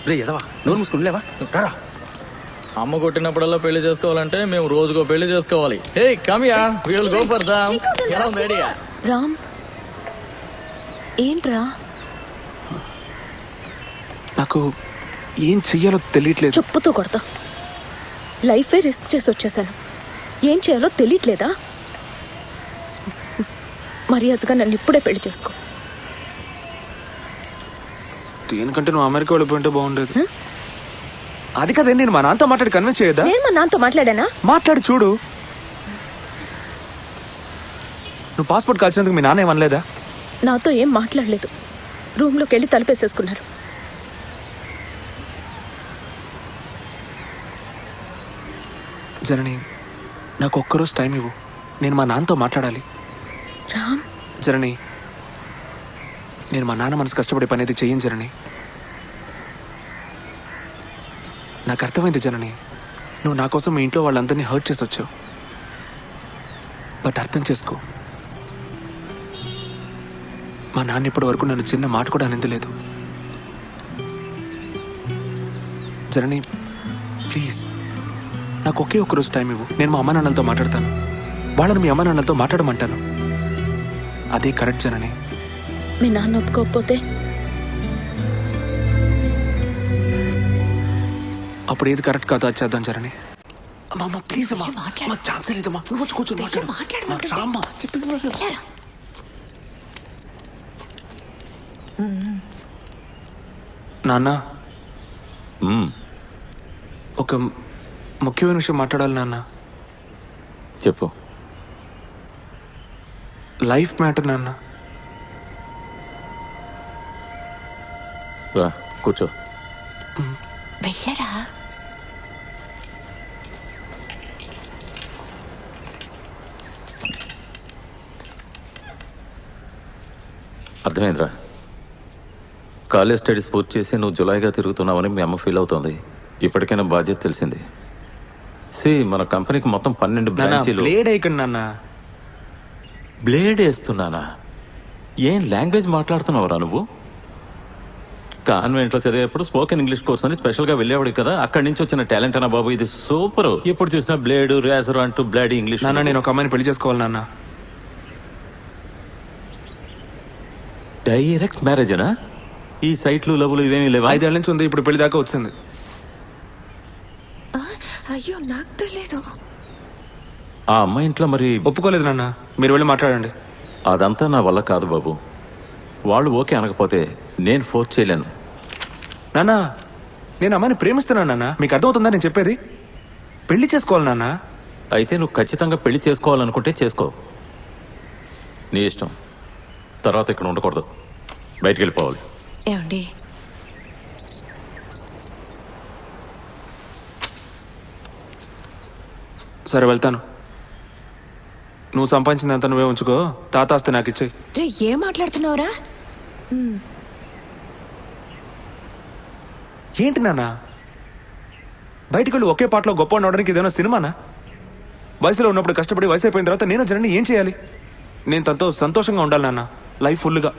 రే ఎదవా, నోరు మూసుకుని లేవా. రారా. అమ్మ కొట్టినప్పుడల్లా పెళ్లి చేసుకోవాలంటే మేము రోజుకో పెళ్లి చేసుకోవాలి. Hey come here, we will go for them. ఎలా ఉంది ఐడియా? రామ్, ఏంట్రా? నాకు ఏం చెయ్యాలో తెలియట్లేదు. చెప్పుతో కొడతా. లైఫే రిస్క్ చేసి వచ్చేసాను. ఏం చేయాలో తెలియట్లేదా? మర్యాదగా నన్ను ఇప్పుడే పెళ్లి చేసుకో. దేనికంటే నువ్వు అమెరికా వెళ్ళిపోయింటే బాగుండేది. అది కదే, నేను మా నాన్నతో మాట్లాడి కన్విన్స్ చేయదా? నేను మా నాన్నతో మాట్లాడానా? మాట్లాడి చూడు. నువ్వు పాస్పోర్ట్ కాల్చినందుకు మీ నాన్న ఏమనలేదా? నాతో ఏం మాట్లాడలేదు. రూమ్లోకి వెళ్ళి తలుపేసేసుకున్నారు. జనని, నాకు ఒక్కరోజు టైం ఇవ్వు. నేను మా నాన్నతో మాట్లాడాలి. రామ్, జనని, నేను మా నాన్న మనసు కష్టపడే పని అయితే చెయ్యను జనని. నాకు అర్థమైంది జనని, నువ్వు నా కోసం మీ ఇంట్లో వాళ్ళందరినీ హర్ట్ చేసి వచ్చావు. బట్ అర్థం చేసుకో, మా నాన్న ఇప్పటి వరకు నన్ను చిన్న మాట కూడా అనిందలేదు. జనని ప్లీజ్, నాకు ఒకే ఒక్కరోజు టైం ఇవ్వు. నేను మా అమ్మ నాన్నలతో మాట్లాడతాను. వాళ్ళని మీ అమ్మ నాన్నలతో మాట్లాడమంటాను. అదే కరెక్ట్ జనని. మీ నాన్న ఒప్పుకోకపోతే? అప్పుడు ఏది కరెక్ట్ కాదో అది చేద్దాం జనని. అమ్మా ప్లీజ్ అమ్మా, మాకు ఛాన్స్ లేదమ్మా. నువ్వు వచ్చి కూర్చొని మాట్లాడు. రామ్మా, చెప్పింది. నాన్న, ఒక ముఖ్యమైన విషయం మాట్లాడాలి నాన్న. చెప్పు. లైఫ్ మ్యాటర్ నాన్న. రా కూర్చో. వెళ్ళరా. అర్థమైందిరా. కాలేజ్ స్టడీస్ పూర్తి చేసి నువ్వు జులాయిగా తిరుగుతున్నావని మీ అమ్మ ఫీల్ అవుతుంది. ఇప్పటికైనా బాధ్యత తెలిసింది. మన కంపెనీకి మొత్తం 12 బ్రాంచీలు. బ్లేడ్ అయ్యకండి నాన్న. బ్లేడ్ వేస్తున్నానా? ఏం లాంగ్వేజ్ మాట్లాడుతున్నావురా నువ్వు? కాన్వెంట్లో చదివేప్పుడు స్పోకెన్ ఇంగ్లీష్ కోర్స్ అని స్పెషల్గా వెళ్ళేవాడు కదా, అక్కడి నుంచి వచ్చిన టాలెంట్ అన్న బాబు. ఇది సూపర్. ఎప్పుడు చూసినా బ్లేడ్ రేజర్ అంటూ బ్లేడ్ ఇంగ్లీష్. నాన్న నేను ఒక అమ్మాయిని పెళ్లి చేసుకోవాలి నాన్న. డైరెక్ట్ మ్యారేజేనా? ఈ సైట్లు లవ్లు ఇవేమీ లేవా? 5 ఏళ్ళ నుంచి ఉంది, ఇప్పుడు పెళ్లి దాకా వచ్చింది. అయ్యో నాకు తెలియదు. ఆ అమ్మాయి ఇంట్లో మరి ఒప్పుకోలేదు నాన్న, మీరు వెళ్ళి మాట్లాడండి. అదంతా నా వల్ల కాదు బాబు. వాళ్ళు ఓకే అనకపోతే నేను ఫోర్స్ చేయలేను. నాన్న నేను అమ్మాయిని ప్రేమిస్తున్నాను నాన్న, మీకు అర్థమవుతుందా నేను చెప్పేది? పెళ్లి చేసుకోవాలి నాన్న. అయితే నువ్వు ఖచ్చితంగా పెళ్లి చేసుకోవాలనుకుంటే చేసుకో, నీ ఇష్టం. తర్వాత ఇక్కడ ఉండకూడదు, బయటికి వెళ్ళిపోవాలి. ఏమండి సరే వెళ్తాను. నువ్వు సంపాదించిందంతా నువ్వే ఉంచుకో, తాత ఆస్తి నాకు ఇచ్చేయి. రే ఏం మాట్లాడుతున్నావురా? ఏంటి నాన్న బయటికి వెళ్ళి ఒకే పాటలో గొప్ప ఉండడానికి ఇదేమో సినిమానా? వయసులో ఉన్నప్పుడు కష్టపడి వయసు అయిపోయిన తర్వాత నేను జనని ఏం చేయాలి? నేను తనతో సంతోషంగా ఉండాలి నాన్న, లైఫ్ ఫుల్గా.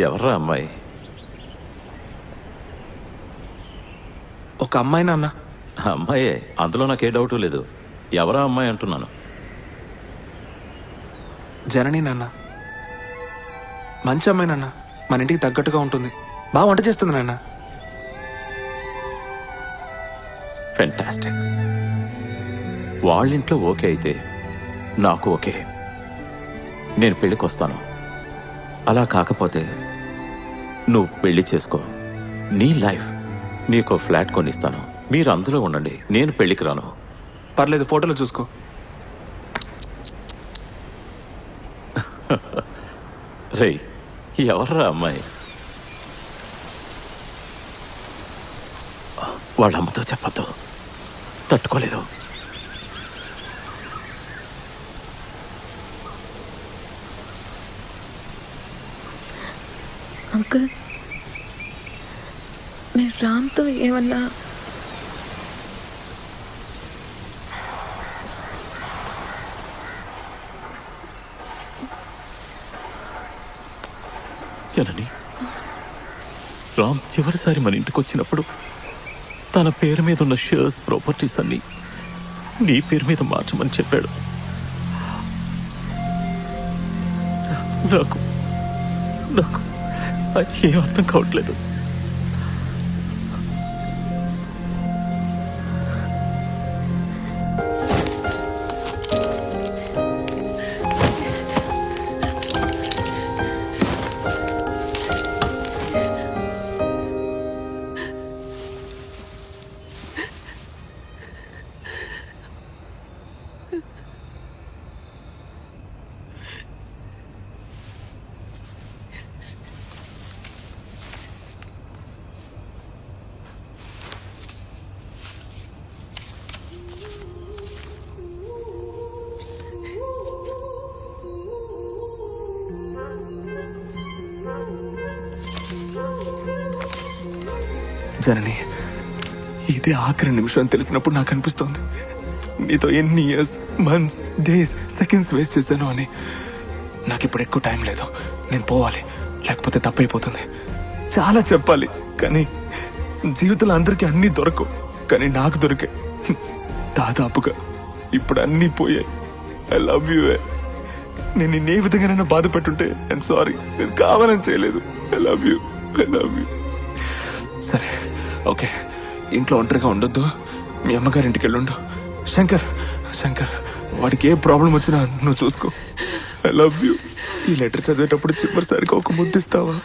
ఎవర్రా అమ్మాయి? ఒక అమ్మాయి నాన్న. అమ్మాయే, అందులో నాకే డౌటు లేదు. ఎవరా అమ్మాయి అంటున్నాను? జనని నాన్న, మంచి అమ్మాయి నాన్న, మన ఇంటికి తగ్గట్టుగా ఉంటుంది, బాగా వంట చేస్తుంది నాన్న. ఫెంటాస్టిక్. వాళ్ళింట్లో ఓకే అయితే నాకు ఓకే, నేను పెళ్ళికి వస్తాను. అలా కాకపోతే నువ్వు పెళ్లి చేసుకో, నీ లైఫ్. నీకో ఫ్లాట్ కొనిస్తాను, మీరు అందులో ఉండండి, నేను పెళ్లికి రాను. పర్లేదు, ఫోటోలో చూసుకో. రేయ్, ఎవర్రా అమ్మాయి? వాళ్ళ అమ్మతో చెప్పద్దు, తట్టుకోలేదు. అంకుల్, మీరు రామ్తో ఏమన్నా? జనని, రామ్ చివరిసారి మన ఇంటికి వచ్చినప్పుడు తన పేరు మీద ఉన్న షేర్స్ ప్రాపర్టీస్ అన్ని నీ పేరు మీద మార్చమని చెప్పాడు. నాకు నాకు ఏం అర్థం కావట్లేదు. జనని, ఇదే ఆఖరి నిమిషం అని తెలిసినప్పుడు నాకు అనిపిస్తోంది నీతో ఎన్ని years, months, days, seconds waste చేశాను అని. నాకు ఇప్పుడు ఎక్కువ టైం లేదు, నేను పోవాలి, లేకపోతే తప్పైపోతుంది. చాలా చెప్పాలి కానీ జీవితంలో అందరికీ అన్నీ దొరకవు, కానీ నాకు దొరికాయి దాదాపుగా. ఇప్పుడు అన్నీ పోయాయి. I love you. నేను నిన్నే విధంగానైనా బాధ పెట్టుంటే ఐఎమ్ సారీ, నేను కావాలని చేయలేదు. I love you, I love you. సరే ఓకే, ఇంట్లో ఒంటరిగా ఉండొద్దు, మీ అమ్మగారింటికి వెళ్ళుండు. శంకర్, వాడికి ఏ ప్రాబ్లం వచ్చినా నువ్వు చూసుకో. I love you. ఈ లెటర్ చదివేటప్పుడు చివరిసారిగా ఒక ముద్దిస్తావా?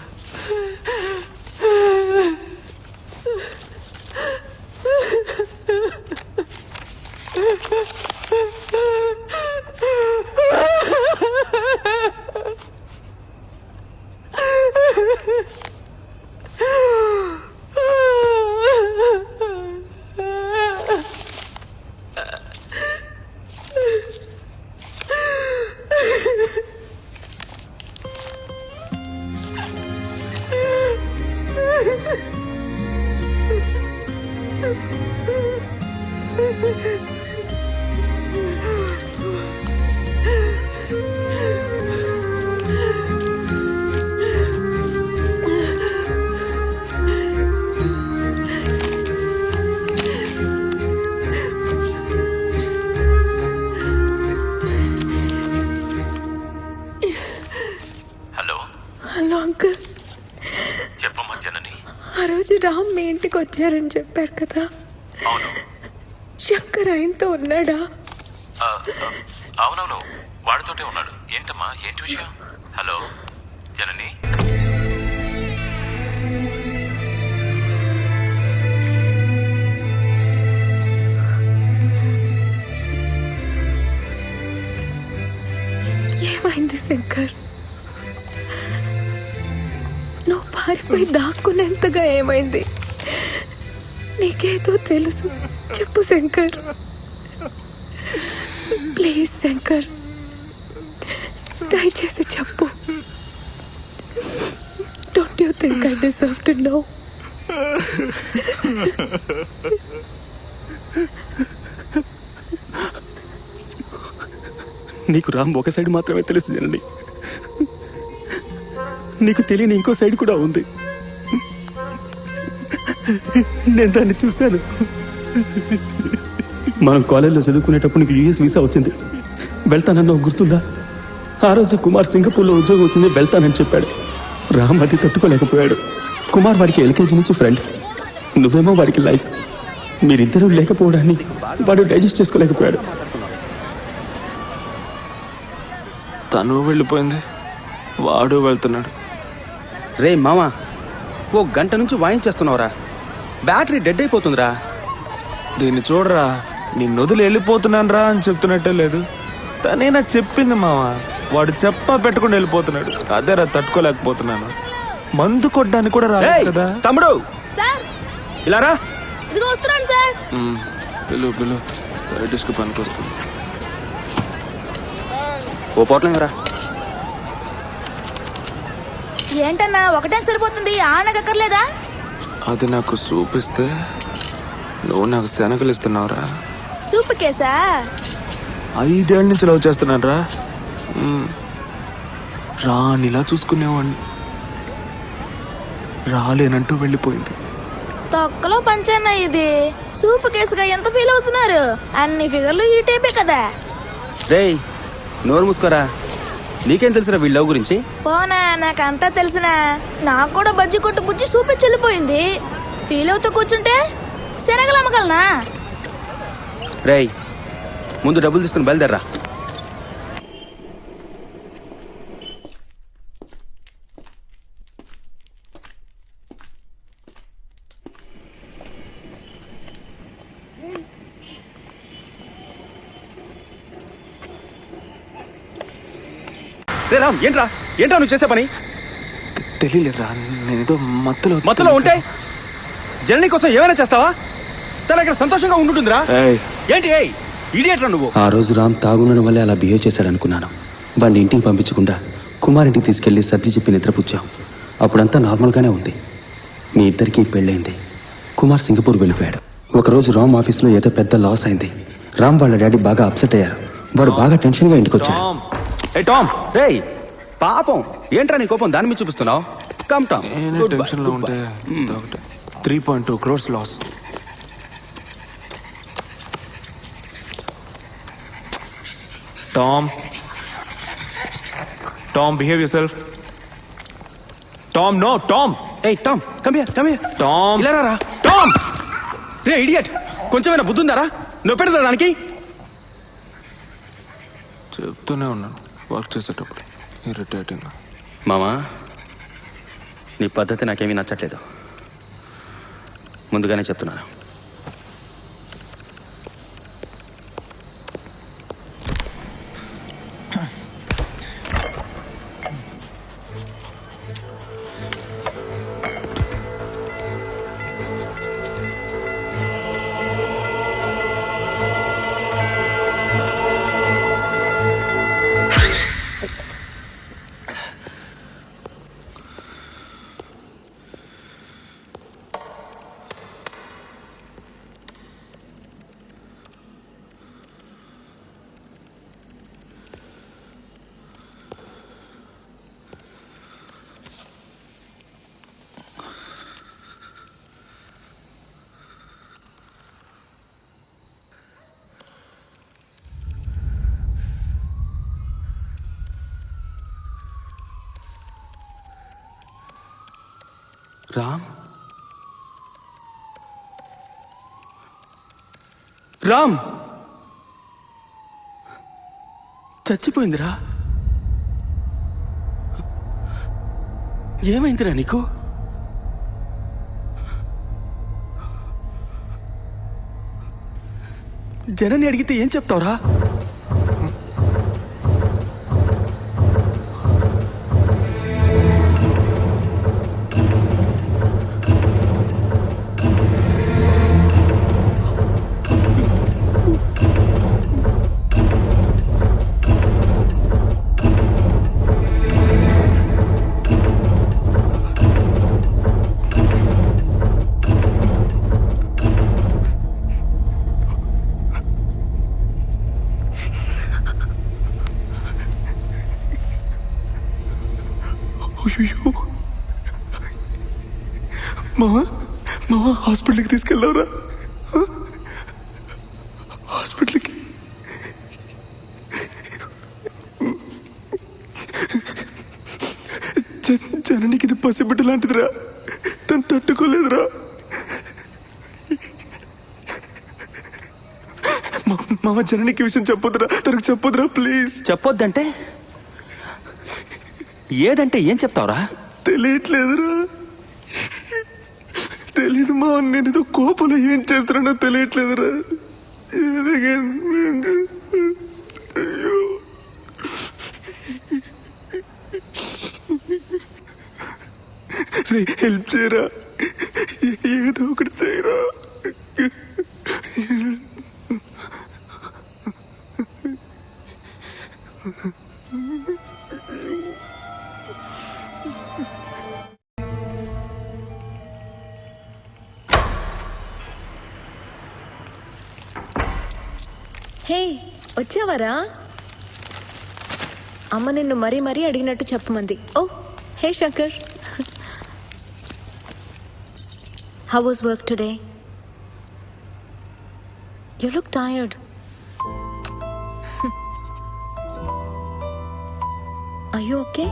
రామ్ మీ ఇంటికి వచ్చారని చెప్పారు కదా, శంకర్ ఆయనతో ఉన్నాడా? అవునవును, వాడితోటే ఉన్నాడు. ఏంటమ్మా, ఏంటి విషయం? హలో జనని. ఏమైంది శంకర్? నువ్వు పారిపోయి దాక్కునేంతగా ఏమైంది? నీకేదో తెలుసు, చెప్పు శంకర్. ప్లీజ్ శంకర్, దయచేసి చెప్పు. Don't you think I deserve to know? నీకు రామ్ ఒక సైడ్ మాత్రమే తెలుసు జనని. నీకు తెలియని ఇంకో సైడ్ కూడా ఉంది. నేను దాన్ని చూశాను. మనం కాలేజీలో చదువుకునేటప్పుడు నీకు యూఎస్ వీసా వచ్చింది, వెళ్తానన్నావు గుర్తుందా? ఆ రోజు కుమార్ సింగపూర్లో ఉద్యోగం వచ్చింది, వెళ్తానని చెప్పాడు. రామ్ అది తట్టుకోలేకపోయాడు. కుమార్ వాడికి ఎల్కేజీ నుంచి ఫ్రెండ్, నువ్వేమో వాడికి లైఫ్. మీరిద్దరూ లేకపోవడాన్ని వాడు డైజెస్ట్ చేసుకోలేకపోయాడు. తను వెళ్ళిపోయింది, వాడు వెళ్తున్నాడు. రే మామా, ఓ గంట నుంచి వాయించేస్తున్నావురా, బ్యాటరీ డెడ్ అయిపోతుందిరా. దీన్ని చూడరా, నిన్ను వదిలి వెళ్ళిపోతున్నాను రా అని చెప్తున్నట్టే లేదు. తనేనా చెప్పింది మామ, వాడు చెప్పా పెట్టకుండా వెళ్ళిపోతున్నాడు. అదేరా తట్టుకోలేకపోతున్నాను. మందు కొట్టడానికి కూడా రాలేదు కదా. తమ్ముడు ఇలా రా. ఇదిగో వస్తున్నాను సార్. పిలు సైడ్ డిస్క్ పనికి వస్తుంది. ఓ పోట్లం రా. ఏంటన్నా ఒకటే సరిపోతుంది, ఆనగక్కర్లేదా? అది నాకు చూపిస్తే నువ్వు నాకు శనగలు ఇస్తున్నావురా. సూప్ కేసా? 5 ఏళ్ళ నుంచి లవ్ చేస్తున్నాను రా. రానిలా చూసుకునేవాడిని, రాలేనంటూ వెళ్ళిపోయింది. తొక్కలో పంచన్న ఇది. సూప్ కేసుగా ఎంత ఫీల్ అవుతున్నారు? అన్ని ఫిగర్లు ఈ టైపే కదా. రేయ్ నోరు మూసుకోరా, నీకేం తెలుసురా వీళ్ళ లవ్ గురించి? పోనా, నాకంతా తెలిసినా. నాకు కూడా బజ్జి కొట్టు బుజ్జి సూపే చెల్లిపోయింది. ఫీల్ అవుతూ కూర్చుంటే శనగలు అమ్మగలనా? రేయ్ ముందు డబ్బులు తీసుకుని బయలుదేరరా. రే రామ్, ఏంట్రా నువ్వు చేసే పని? తెలియలేదురా, నేనేదో మత్తులో ఉంటే జనని కోసం ఏమైనా చేస్తావా? తన ఇక్కడ సంతోషంగా ఉంటుందిరా. ఏంటి ఇడియట్ రా నువ్వు. ఆ రోజు రామ్ తాగుండడం వల్లే అలా బిహేవ్ చేశాడు అనుకున్నాను. వాడిని ఇంటికి పంపించకుండా కుమార్ ఇంటికి తీసుకెళ్లి సర్ది చెప్పి నిద్రపుచ్చాం. అప్పుడంతా నార్మల్గానే ఉంది. మీ ఇద్దరికీ పెళ్ళైంది. కుమార్ సింగపూర్ వెళ్ళిపోయాడు. ఒకరోజు రామ్ ఆఫీస్లో ఏదో పెద్ద లాస్ అయింది. రామ్ వాళ్ళ డాడీ బాగా అప్సెట్ అయ్యారు. వాడు బాగా టెన్షన్గా ఇంటికి వచ్చాడు. రేయ్ పాపం, ఏంట్రా నీ కోపం దాని మీద చూపిస్తున్నావు? Come Tom. టెన్షన్ లో ఉంటే 3.2 crores loss. Tom behave yourself. Tom come here. Tom ఇలా రా. టామ్ రే ఇడియట్, కొంచెమైనా బుద్ధి ఉందారా? నువ్వు పెడతా దానికి. చెప్తూనే ఉన్నాను వర్క్ చేసేటప్పుడు, ఇరిటేటింగ్. మామా, నీ పద్ధతి నాకేమీ నచ్చట్లేదు, ముందుగానే చెప్తున్నాను. రామ్, రామ్ చచ్చిపోయిందిరా. ఏమైందిరా నీకు? జనని అడిగితే ఏం చెప్తావురా? అయ్యో మావా హాస్పిటల్కి తీసుకెళ్ళావురా? హాస్పిటల్కి జననికి ఇది పసిబిడ్డ లాంటిదిరా, తను తట్టుకోలేదురా. మామ జననికి విషయం చెప్పొద్దురా, తనకు చెప్పొద్దురా ప్లీజ్. చెప్పొద్దంటే ఏదంటే ఏం చెప్తావురా? తెలియట్లేదురా, తెలీదు మా. నేను ఏదో కోపంలో ఏం చేస్తున్నానో తెలియట్లేదురా. అయ్యో రే, హెల్ప్ చేయరా, ఏదో ఒకటి చేయరా. హే, వచ్చావరా? అమ్మ నిన్ను మరీ మరీ అడిగినట్టు చెప్పమంది. Oh hey Shankar, how was work today? You look tired. Are you okay?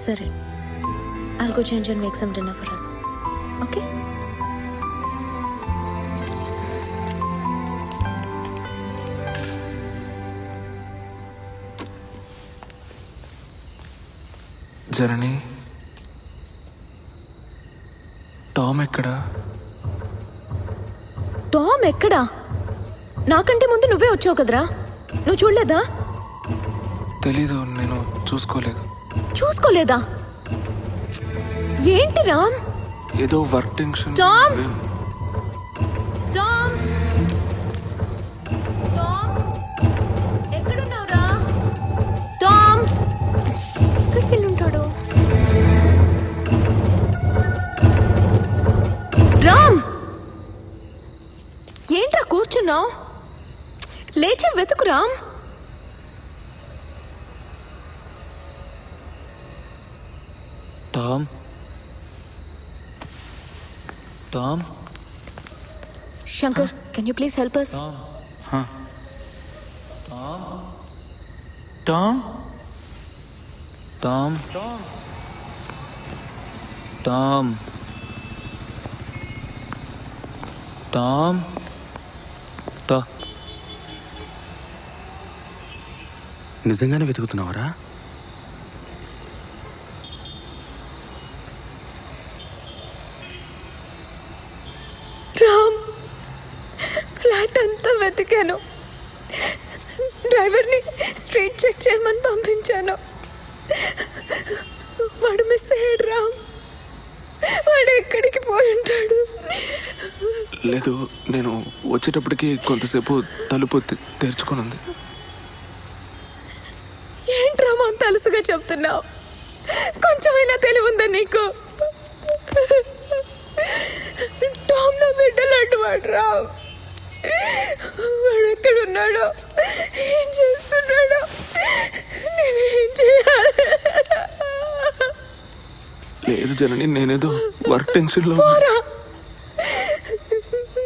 సరే, I'll go change and make some dinner for us. Okay? Janani, Tom ఎక్కడా? టామ్ ఎక్కడా? నాకంటే ముందు నువ్వే వచ్చావు కదరా, నువ్వు చూడలేదా? తెలీదు, నేను చూసుకోలేదు. చూసుకోలేదా? ఏంటి రామ్? ఏదో work tension. Tom! Tom! Tom! ఎక్కడున్నావురా? టామ్! ఎక్కడికి వెళ్ళి ఉంటాడు? రామ్! ఏంట్రా కూర్చున్నావు? లేచి వెతుకు Ram. Tom, Tom, Shankar, can you please help us? Tom, Tom, Tom, Tom, Tom, టా. నిజంగానే వెతుకుతున్నావరా? రామ్, ఫ్లాట్ అంతా వెతికాను. డ్రైవర్ని స్ట్రీట్ చెక్ చేయమని పంపించాను. వాడు మిస్ అయ్యాడు రామ్. వాడు ఎక్కడికి పోయి ఉంటాడు? లేదు, నేను వచ్చేటప్పటికి కొంతసేపు తలుపు తెరుచుకొని ఉంది. ఏంట్రా మా తలుసుగా చెప్తున్నావు? కొంచెమైనా తెలివి ఉందా నీకు? టామ్ నా బిడ్డలాంటి వాడు రామ్. వాడు ఎక్కడున్నాడో, ఏం చేస్తున్నాడో, నేనేం చేయాలి? లేదు జనని, నేనేదో వర్క్ టెన్షన్లో.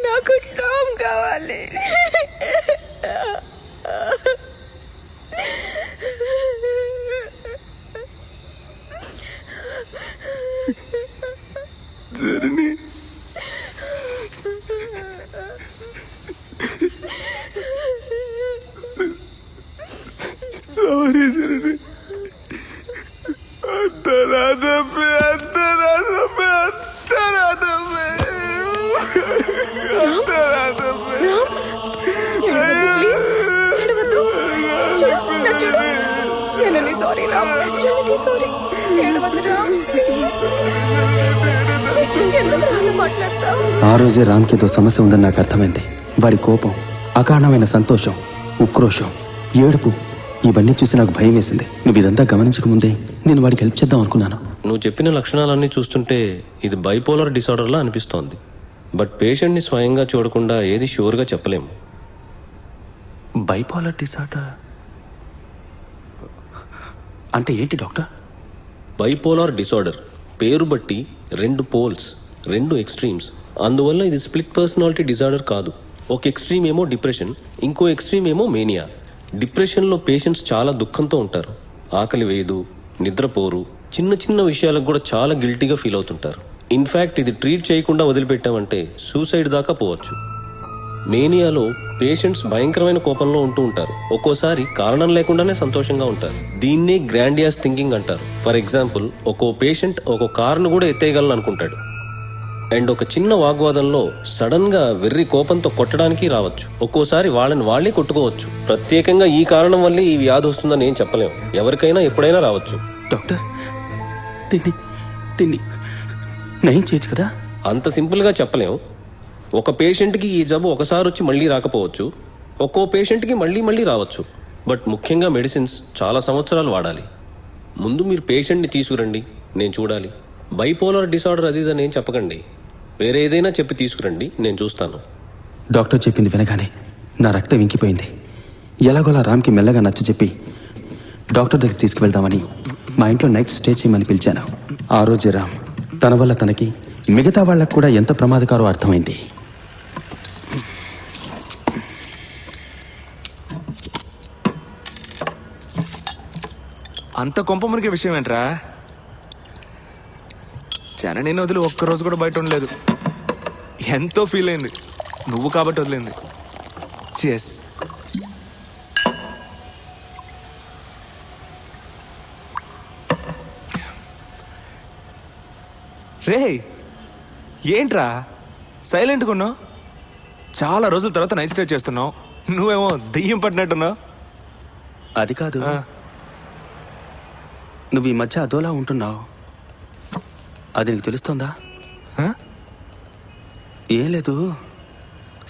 నాకు టామ్ కావాలి. జనని, ఆ రోజే రామ్కి ఏదో సమస్య ఉందని నాకు అర్థమైంది. వాడి కోపం, అకారణమైన సంతోషం, ఉక్రోషం, ఏడుపు ఇవన్నీ చూసి నాకు భయం వేసింది. నువ్వు ఇదంతా గమనించకముందే నేను వాడికి హెల్ప్ చేద్దాం అనుకున్నాను. నువ్వు చెప్పిన లక్షణాలన్నీ చూస్తుంటే ఇది బైపోలర్ డిసార్డర్లా అనిపిస్తోంది. బట్ పేషెంట్ని స్వయంగా చూడకుండా ఏది ష్యూర్గా చెప్పలేము. బైపోలర్ డిసార్డర్ అంటే ఏంటి డాక్టర్? బైపోలార్ డిసార్డర్ పేరు బట్టి 2 పోల్స్, 2 ఎక్స్ట్రీమ్స్. అందువల్ల ఇది స్ప్లిట్ పర్సనాలిటీ డిసార్డర్ కాదు. ఒక ఎక్స్ట్రీమ్ ఏమో డిప్రెషన్, ఇంకో ఎక్స్ట్రీమ్ ఏమో మేనియా. డిప్రెషన్లో పేషెంట్స్ చాలా దుఃఖంతో ఉంటారు, ఆకలి వేయదు, నిద్రపోరు, చిన్న చిన్న విషయాలకు కూడా చాలా గిల్టీగా ఫీల్ అవుతుంటారు. ఇన్ఫ్యాక్ట్ ఇది ట్రీట్ చేయకుండా వదిలిపెట్టామంటే సూసైడ్ దాకా పోవచ్చు. మేనియాలో పేషెంట్స్ భయంకరమైన కోపంలో ఉంటూ ఉంటారు. ఒక్కోసారి కారణం లేకుండానే సంతోషంగా ఉంటారు. దీన్నే గ్రాండియాస్ థింకింగ్ అంటారు. ఫర్ ఎగ్జాంపుల్, ఒక్కో పేషెంట్ ఒక్కో కారును కూడా ఎత్తేయగలను అనుకుంటాడు. అండ్ ఒక చిన్న వాగ్వాదంలో సడన్ గా వెర్రి కోపంతో కొట్టడానికి రావచ్చు. ఒక్కోసారి వాళ్ళని వాళ్లే కొట్టుకోవచ్చు. ప్రత్యేకంగా ఈ కారణం వల్లే ఈ వ్యాధి వస్తుందని ఏం చెప్పలేం. ఎవరికైనా ఎప్పుడైనా రావచ్చు. డాక్టర్ దీన్ని నయం చేయొచ్చు కదా? అంత సింపుల్ గా చెప్పలేం. ఒక పేషెంట్కి ఈ జబ్బు ఒకసారి వచ్చి మళ్ళీ రాకపోవచ్చు, ఒక్కో పేషెంట్కి మళ్ళీ రావచ్చు. బట్ ముఖ్యంగా మెడిసిన్స్ చాలా సంవత్సరాలు వాడాలి. ముందు మీరు పేషెంట్ని తీసుకురండి, నేను చూడాలి. బైపోలర్ డిసార్డర్ అది ఇదని ఏం చెప్పకండి, వేరే ఏదైనా చెప్పి తీసుకురండి, నేను చూస్తాను. డాక్టర్ చెప్పింది వినగానే నా రక్తం ఇంకిపోయింది. ఎలాగోలా రామ్కి మెల్లగా నచ్చజెప్పి డాక్టర్ దగ్గరికి తీసుకువెళ్దామని మా ఇంట్లో నైట్ స్టే చేయమని పిలిచాను. ఆ రోజే రామ్ తన వల్ల తనకి, మిగతా వాళ్ళకు కూడా ఎంత ప్రమాదకారో అర్థమైంది. అంత కొంప మునిగే విషయం ఏంట్రా? జనని వదిలి ఒక్కరోజు కూడా బయట ఉండలేదు. ఎంతో ఫీల్ అయింది. నువ్వు కాబట్టి వదిలింది. చేస్. రే ఏంట్రా సైలెంట్గా ఉన్నావు? చాలా రోజుల తర్వాత నైట్ స్టే చేస్తున్నావు. నువ్వేమో దెయ్యం పట్టినట్టున్నావు. అది కాదు, నువ్వు ఈ మధ్య అదోలా ఉంటున్నావు. అది నీకు తెలుస్తోందా? ఏం లేదు,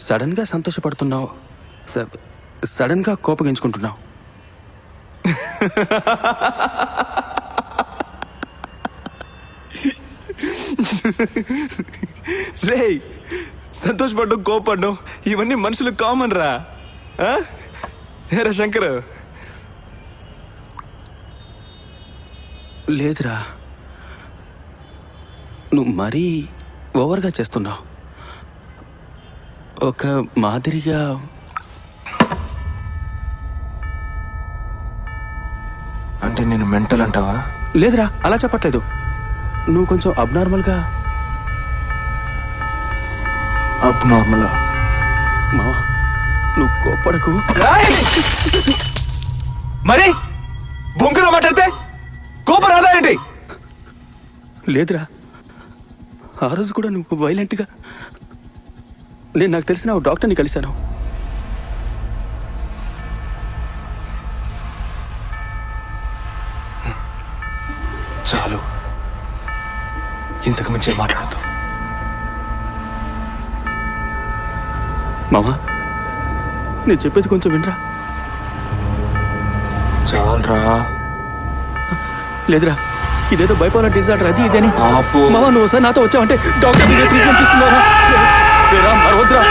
సడన్గా సంతోషపడుతున్నావు, సడన్గా కోపగించుకుంటున్నావు. రే సంతోషపడ్డం, కోపడ్డం ఇవన్నీ మనుషులకు కామన్ రా. ఏరా శంకర్? లేదురా, నువ్వు మరీ ఓవర్గా చేస్తున్నావు. ఒక మాదిరిగా. అంటే నేను మెంటల్ అంటావా? లేదురా, అలా చెప్పట్లేదు. నువ్వు కొంచెం అబ్నార్మల్గా. అబ్నార్మల్? మావా నువ్వు కోపడకు. మరి బొంకులో మాట్లాడితే కోపం రాదా ఏంటి? లేదురా, ఆ రోజు కూడా నువ్వు వైలెంట్గా. నేను నాకు తెలిసిన ఓ డాక్టర్ని కలిశాను. చాలు, ఇంతకు మించి మాట్లాడుతూ. మామా నేను చెప్పేది కొంచెం వినరా. చాలరా. లేదురా, ఇదేదో బైపోలర్ డిజార్డర్ అది ఇదని. ఆపు. మామా నువ్వు ఒకసారి నాతో వచ్చావంటే డాక్టర్ ట్రీట్మెంట్ తీసుకున్నారా? వద్దురా.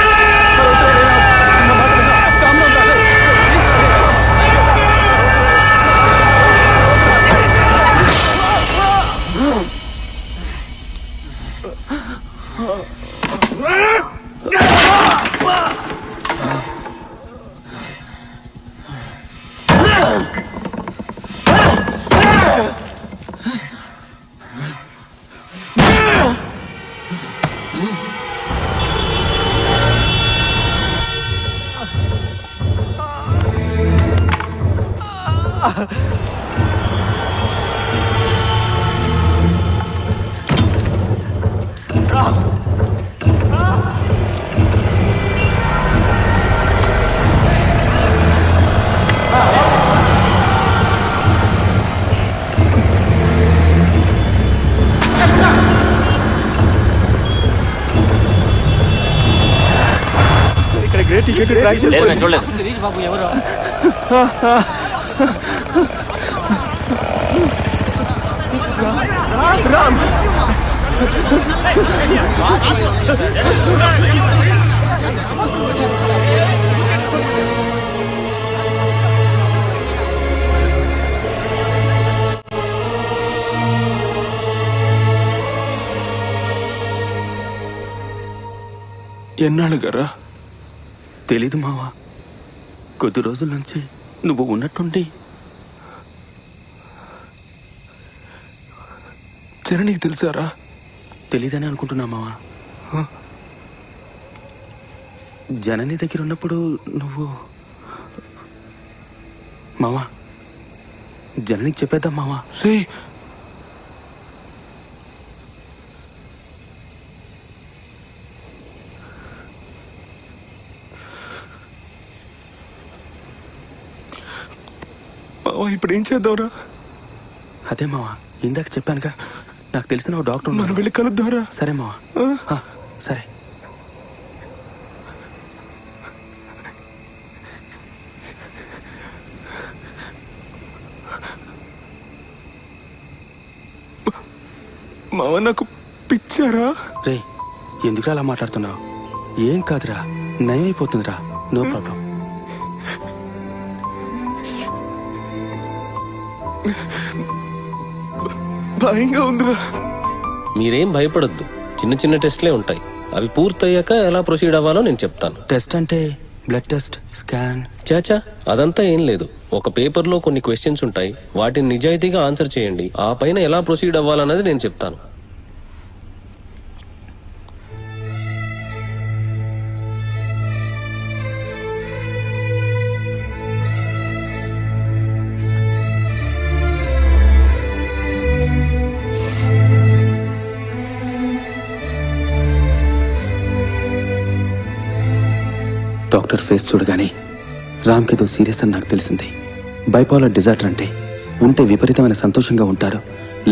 ఇక్కడ గ్రేట్ టికెట్ ట్రాక్ లేదు నేను చూడలేదు. బాబు ఎవరు రామ్ ఎన్నాళ్ళు గారా? తెలీదు మావా, కొద్ది రోజుల నుంచి నువ్వు ఉన్నట్టుండి. జననికి తెలుసారా? తెలీదని అనుకుంటున్నా మావా. జనని దగ్గర ఉన్నప్పుడు నువ్వు మావా, జననికి చెప్పేద్దాం మావా. రే మావా, ఇప్పుడు ఏం చేద్దాంరా? అదే మావా, ఇందాక చెప్పానుగా, నాకు తెలిసిన ఓ డాక్టర్ మనం ఉన్నారు. వెళ్ళి కలుద్దాంరా. సరే మావా. సరే. మావా, నాకు పిచ్చారా? రే, ఎందుకు అలా మాట్లాడుతున్నావు? ఏం కాదురా, నయం అయిపోతుందిరా, నో ప్రాబ్లం. భయంగా ఉందిరా. మీరేం భయపడొద్దు, చిన్న చిన్న టెస్ట్లే ఉంటాయి. అవి పూర్తయ్యాక ఎలా ప్రొసీడ్ అవ్వాలో నేను చెప్తాను. టెస్ట్ అంటే బ్లడ్ టెస్ట్, స్కాన్? చాచా, అదంతా ఏం లేదు. ఒక పేపర్లో కొన్ని క్వశ్చన్స్ ఉంటాయి, వాటిని నిజాయితీగా ఆన్సర్ చేయండి. ఆ పైన ఎలా ప్రొసీడ్ అవ్వాలన్నది నేను చెప్తాను. డాక్టర్ ఫేస్ చూడగానే రామ్కేదో సీరియస్ అని నాకు తెలిసింది. బైపోలర్ డిజార్డర్ అంటే ఉంటే విపరీతమైన సంతోషంగా ఉంటారు,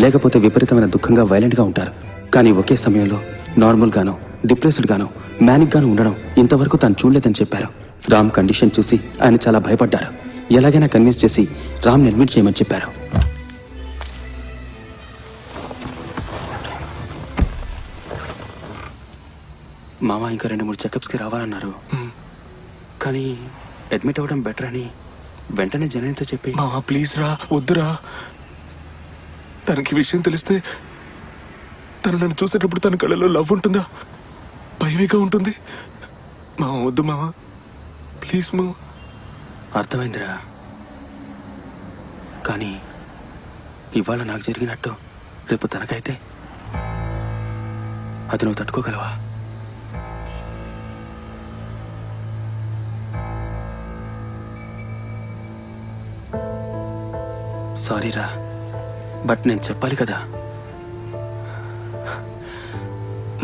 లేకపోతే విపరీతమైన దుఃఖంగా వైలెంట్గా ఉంటారు. కానీ ఒకే సమయంలో నార్మల్గానో డిప్రెస్డ్గానో మ్యానిక్గానో ఉండడం ఇంతవరకు తాను చూడలేదని చెప్పారు. రామ్ కండిషన్ చూసి ఆయన చాలా భయపడ్డారు. ఎలాగైనా కన్విన్స్ చేసి రామ్ని అడ్మిట్ చేయమని చెప్పారు. మామ ఇంకా 2-3 చెకప్స్కి రావాలన్నారు. కానీ అడ్మిట్ అవ్వడం బెటర్ అని వెంటనే జననితో చెప్పి. మావా, ప్లీజ్ రా, వద్దురా. తనకి విషయం తెలిస్తే తను నన్ను చూసేటప్పుడు తన కళ్ళలో లవ్ ఉంటుందా, భయమేగా ఉంటుంది. మావా, వద్దు మావా, ప్లీజ్ మావా. అర్థమైందిరా, కానీ ఇవాళ నాకు జరిగినట్టు రేపు తనకైతే అది నువ్వు తట్టుకోగలవా? సారీరా, బట్ నేను చెప్పాలి కదా.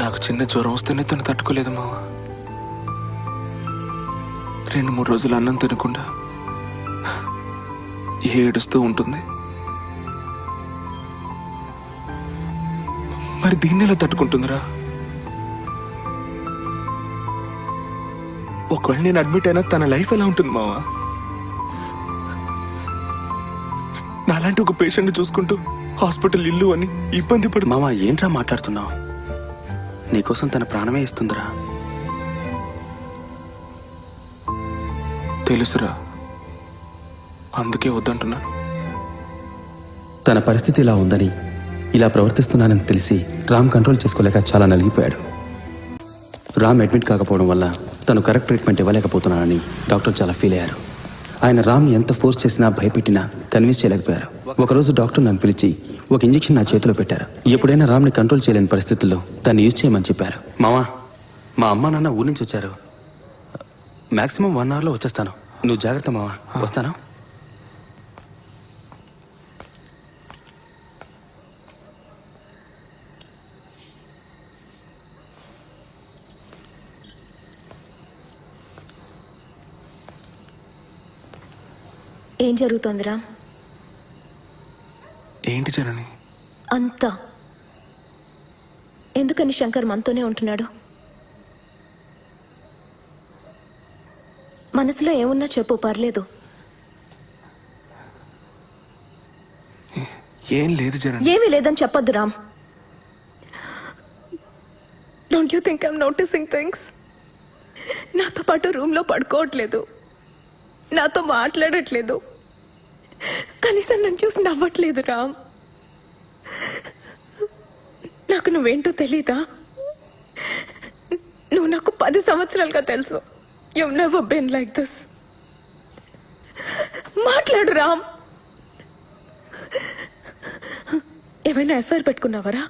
నాకు చిన్న జ్వరం వస్తేనే తను తట్టుకోలేదు మావా. 2-3 రోజులు అన్నం తినకుండా ఏడుస్తూ ఉంటుంది. మరి దీన్ని ఎలా తట్టుకుంటుందిరా? ఒకవేళ నేను అడ్మిట్ అయినా తన లైఫ్ ఎలా ఉంటుంది మావా? నాలాంటి ఒక పేషెంట్ చూసుకుంటూ హాస్పిటల్ ఇల్లు అని ఇబ్బంది పడు. మామ, ఏంట్రా మాట్లాడుతున్నావు? నీకోసం తన ప్రాణమే ఇస్తుందిరా. తెలుసురా, అందుకే వద్దంటున్నాను. తన పరిస్థితి ఇలా ఉందని, ఇలా ప్రవర్తిస్తున్నానని తెలిసి రామ్ కంట్రోల్ చేసుకోలేక చాలా నలిగిపోయాడు. రామ్ అడ్మిట్ కాకపోవడం వల్ల తను కరెక్ట్ ట్రీట్మెంట్ ఇవ్వలేకపోతున్నానని డాక్టర్ చాలా ఫీల్ అయ్యారు. ఆయన రామ్ని ఎంత ఫోర్స్ చేసినా భయపెట్టినా కన్విన్స్ చేయలేకపోయారు. ఒకరోజు డాక్టర్ నన్ను పిలిచి ఒక ఇంజెక్షన్ నా చేతిలో పెట్టారు. ఎప్పుడైనా రామ్ని కంట్రోల్ చేయలేని పరిస్థితుల్లో దాన్ని యూజ్ చేయమని చెప్పారు. మామా, మా అమ్మ నాన్న ఊరి నుంచి వచ్చారు. మాక్సిమం 1 అవర్లో వచ్చేస్తాను. నువ్వు జాగ్రత్త మావా, వస్తాను. ఏం జరుగుతోందిరా? ఏంటి జనని? అంతా ఎందుకని శంకర్ మనతోనే ఉంటున్నాడు? మనసులో ఏమున్నా చెప్పు, పర్లేదు. ఏం లేదు జనని. ఏమీ లేదని చెప్పొద్దు Ram. Don't you think I'm noticing things? నాతో పాటు రూమ్లో పడుకోవట్లేదు, నాతో మాట్లాడట్లేదు, కనీసం నన్ను చూసి నవ్వట్లేదు రామ్. నాకు నువ్వేంటో తెలీదా? నువ్వు నాకు 10 సంవత్సరాలుగా తెలుసు. You've never been like this. మాట్లాడు రామ్. ఏమైనా ఎఫ్ఐఆర్ పెట్టుకున్నావరా?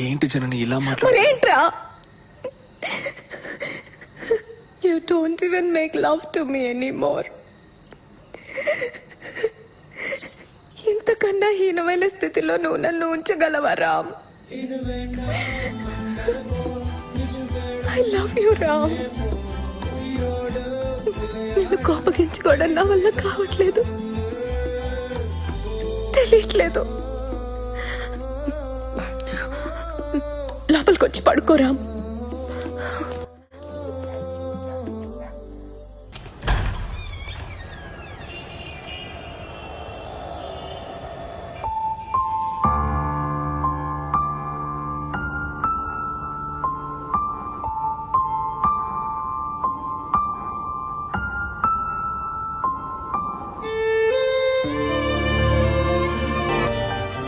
ఏంటి జనని ఇలా మాట్లాడు? మరేంట్రా? You don't even make love to me anymore. ఇంతకన్నా హీనమైన స్థితిలో నువ్వు నన్ను ఉంచగలవా Ram? I love you Ram. నిన్ను కోపగించుకోవడం నా వల్ల కావట్లేదు, తెలియట్లేదు. లోపలికి వచ్చి పడుకోరా.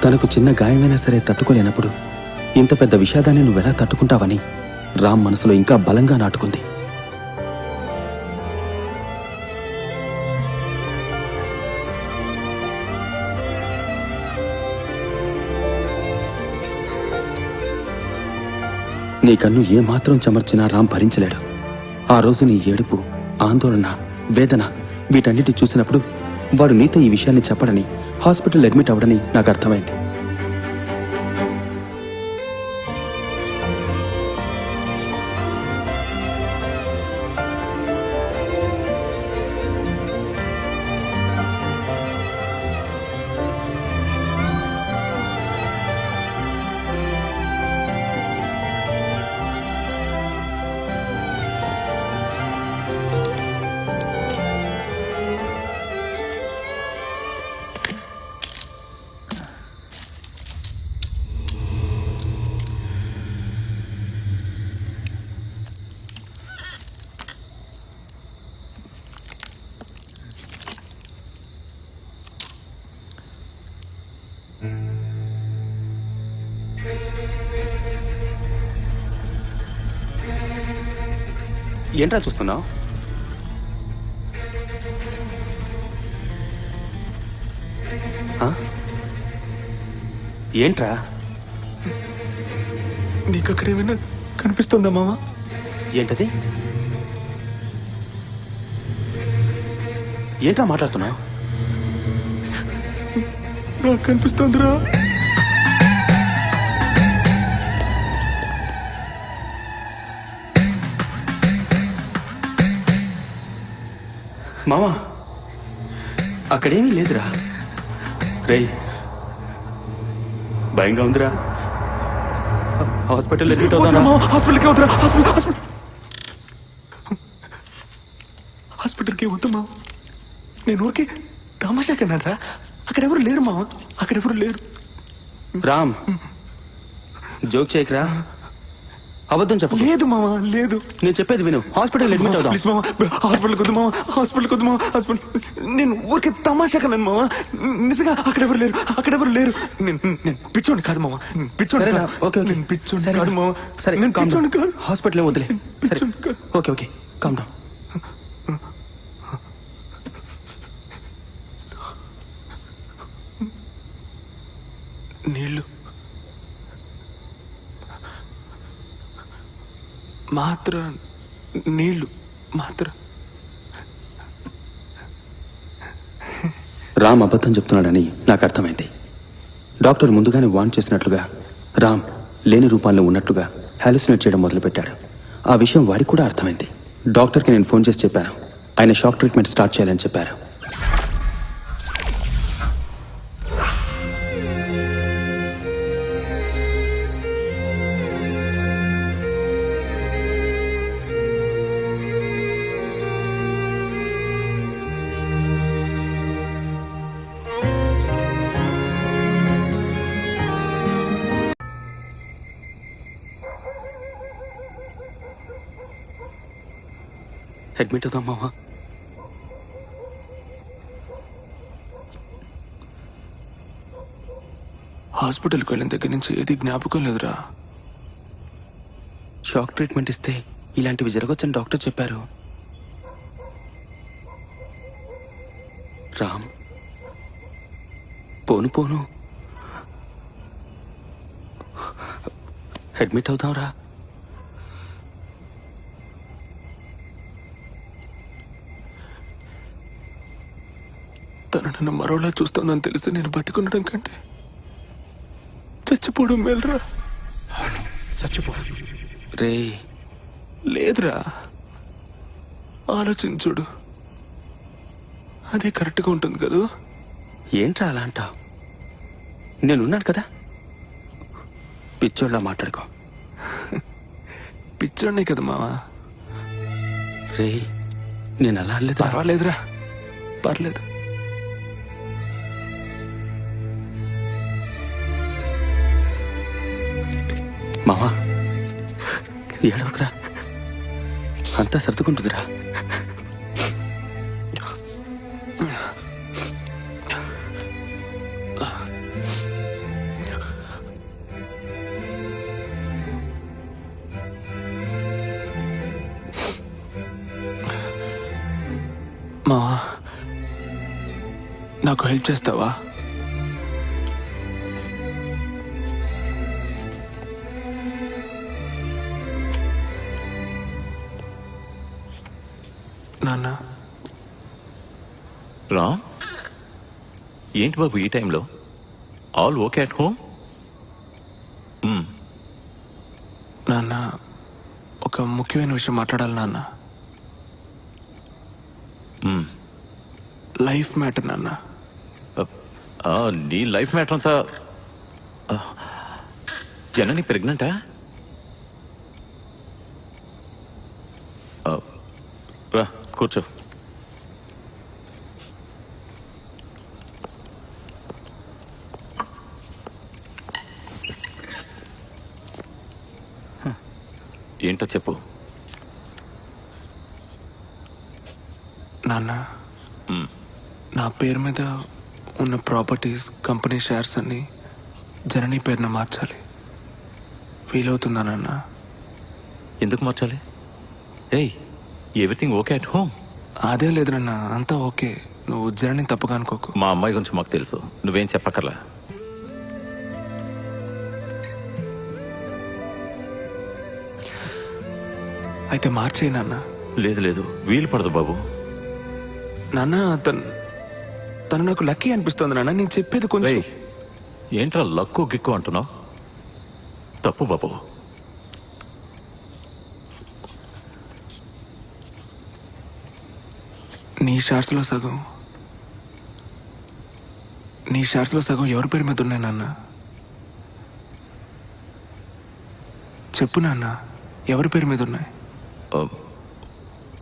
తనకు చిన్న గాయమైనా సరే తట్టుకోలేనప్పుడు ఇంత పెద్ద విషాదాన్ని నువ్వెలా తట్టుకుంటావని రామ్ మనసులో ఇంకా బలంగా నాటుకుంది. నీ కన్ను ఏమాత్రం చెమర్చినా రామ్ భరించలేడు. ఆ రోజు నీ ఏడుపు, ఆందోళన, వేదన వీటన్నిటి చూసినప్పుడు వాడు నీతో ఈ విషయాన్ని చెప్పడని, హాస్పిటల్ అడ్మిట్ అవ్వడని నాకు అర్థమైంది. ఏంట్రా చూస్తున్నావు? ఏంట్రా? నీకు అక్కడ ఏమైనా కనిపిస్తుందా మామ? ఏంటది? ఏంట్రా మాట్లాడుతున్నావు? నాకు కనిపిస్తుందిరా. మామా, అక్కడేమీ లేదురా. రేయ్, భయంగా ఉందిరా. హాస్పిటల్ అడ్మిట్ అవుతానా? హాస్పిటల్కి వద్దురా. హాస్పిటల్కి వద్దు మామ. నేను ఊరికి తమాషా కన్నారా. అక్కడెవరు లేరు మామ, అక్కడెవరు లేరు. రామ్, జోక్ చేయకరా. అబద్ధం చెప్పు. లేదు మామ, లేదు. నేను చెప్పేది విను. హాస్పిటల్ అడ్మిట్ అవుతాం. ప్లీజ్ మామ, హాస్పిటల్కి వద్దు మామ, హాస్పిటల్కి వద్దు మామ. హాస్పిటల్ నేను ఊరికి తమాషా కన్నాను మామ. నిజంగా అక్కడెవరు లేరు. నేను పిచ్చోని కాదు మామ, పిచ్చోని కాదు. ఓకే, నేను పిచ్చోని కాదు మామ. సరే, నేను పిచ్చోని కాదు. హాస్పిటల్ వదిలే. పిచ్చోని కాదు. Okay, calm down. నీళ్ళు మాత్ర. రామ్ అబద్ధం చెప్తున్నాడని నాకు అర్థమైంది. డాక్టర్ ముందుగానే వార్న్ చేసినట్లుగా రామ్ లేని రూపాల్లో ఉన్నట్లుగా హాలుసినేట్ చేయడం మొదలుపెట్టాడు. ఆ విషయం వాడికి కూడా అర్థమైంది. డాక్టర్కి నేను ఫోన్ చేసి చెప్పాను. ఆయన షాక్ ట్రీట్మెంట్ స్టార్ట్ చేయాలని చెప్పారు. అడ్మిట్ అవుదాం మావా. హాస్పిటల్కి వెళ్ళిన దగ్గర నుంచి ఏది జ్ఞాపకం లేదురా. షాక్ ట్రీట్మెంట్ ఇస్తే ఇలాంటివి జరగవచ్చని డాక్టర్ చెప్పారు. రామ్, పోను పోను అడ్మిట్ అవుదాం రా. తను నన్ను మరోలా చూస్తోందని తెలిసి నేను బతికుండడం కంటే చచ్చిపోవడం మేలురా. చచ్చిపో రే. లేదురా, ఆలోచించుడు, అదే కరెక్ట్గా ఉంటుంది కదూ. ఏంట్రా అలా అంటావు? నేనున్నాను కదా. పిచ్చోళ్ళ మాట్లాడుకో. పిచ్చోడ్నే కదా మావా. రే, నేను అలా అనలేదు. పర్వాలేదురా, పర్లేదు. మావా, ఏడవకురా, అంతా సర్దుకుంటుందిరా. మావా, నాకు హెల్ప్ చేస్తావా? నాన్న. రామ్, ఏంటి బాబు ఈ టైంలో? All okay at home? నాన్న, ఒక ముఖ్యమైన విషయం మాట్లాడాలి నాన్న. లైఫ్ మ్యాటర్ నాన్న. నీ లైఫ్ మ్యాటర్ అంతా జనని ప్రెగ్నెంటా? రా కూర్చో. ఏంటో చెప్పు నాన్న. నా పేరు మీద ఉన్న ప్రాపర్టీస్, కంపెనీ షేర్స్ అన్ని జనని పేరున మార్చాలి. వీలవుతుందా నాన్న? ఎందుకు మార్చాలి? ఏయ్, ఎవ్రీథింగ్ ఓకే అట్ హోమ్? అదేం లేదు నాన్న, అంతా ఓకే. నువ్వు జనని తప్పుగా అనుకోకు. మా అమ్మాయి గురించి మాకు తెలుసు, నువ్వేం చెప్పక్కర్లా. అయితే మార్చేయి నాన్న. లేదు లేదు, వీలు పడదు బాబు. నాన్న, తను నాకు లక్కీ అనిపిస్తుంది నాన్న. నేను చెప్పేది కొంచెం. ఏంట్రా లక్కు గిక్కు అంటున్నావు? తప్పు బాబు. నీ షార్ట్స్లో సగం ఎవరి పేరు మీద ఉన్నాయి నాన్న? చెప్పు నాన్న, ఎవరి పేరు మీద ఉన్నాయి?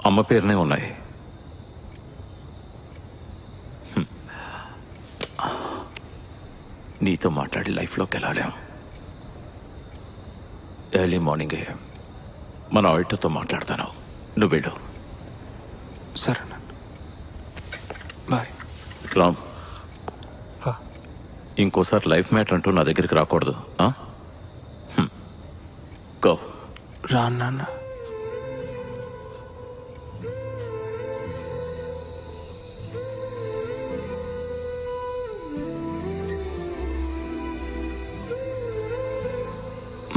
అమ్మ పేరునే ఉన్నాయి. నీతో మాట్లాడి లైఫ్లోకి వెళ్ళాలేం. ఎర్లీ మార్నింగే మన ఆడిటర్తో మాట్లాడతాను, నువ్వు వెళ్ళు. సరే నాన్న, బాయ్. రామ్, ఇంకోసారి లైఫ్ మ్యాటర్ అంటూ నా దగ్గరికి రాకూడదు. గో. రాను నాన్న.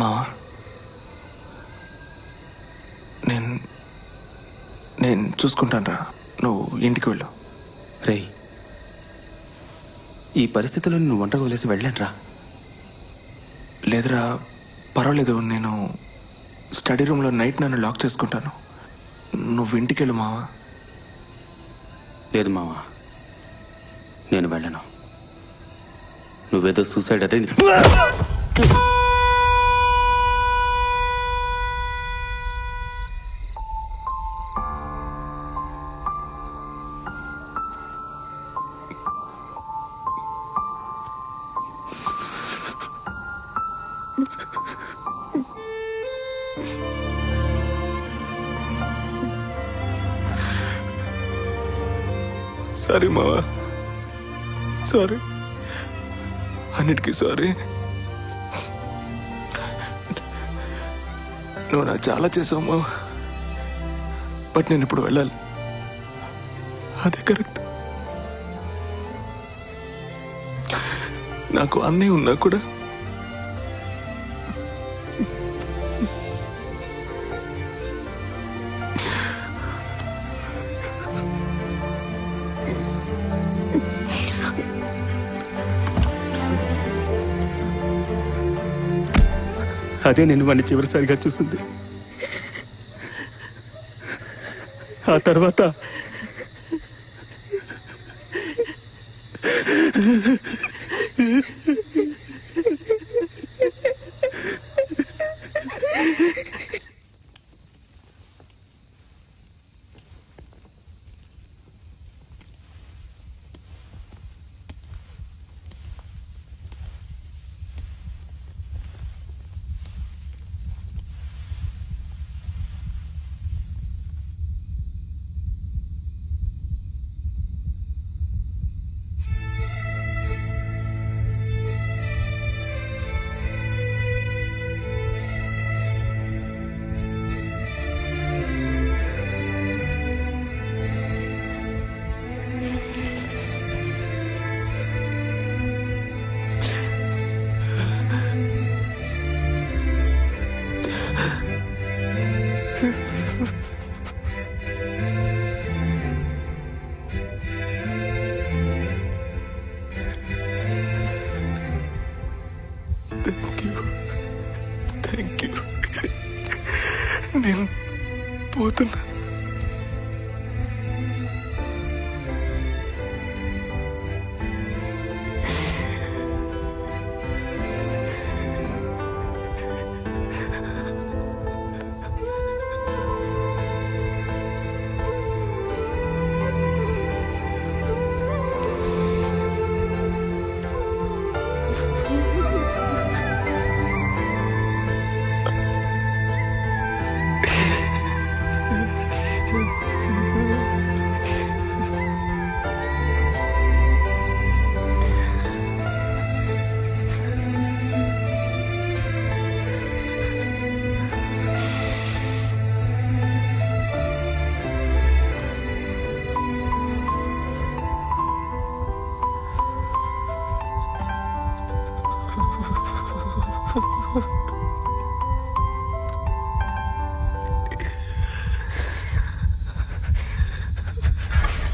మావా, నేను చూసుకుంటాను రా, నువ్వు ఇంటికి వెళ్ళు. రే, ఈ పరిస్థితుల్లో నువ్వు ఒంటరి వదిలేసి వెళ్ళాను రా. లేదురా, పర్వాలేదు. నేను స్టడీ రూమ్లో నైట్ నన్ను లాక్ చేసుకుంటాను. నువ్వు ఇంటికి వెళ్ళు మావా. లేదు మావా, నేను వెళ్ళను. నువ్వేదో సూసైడ్ అదే. సారీ మావా, సారీ, అన్నిటికీ సారీ. నువ్వు నాకు చాలా చేసావు మావా, బట్ నేను ఇప్పుడు వెళ్ళాలి. అదే కరెక్ట్. నాకు అన్నీ ఉన్నా కూడా అదే నేను వాడిని చివరిసారిగా చూసింది. ఆ తర్వాత థ్యాంక్ యూ. నేను పోతున్నా.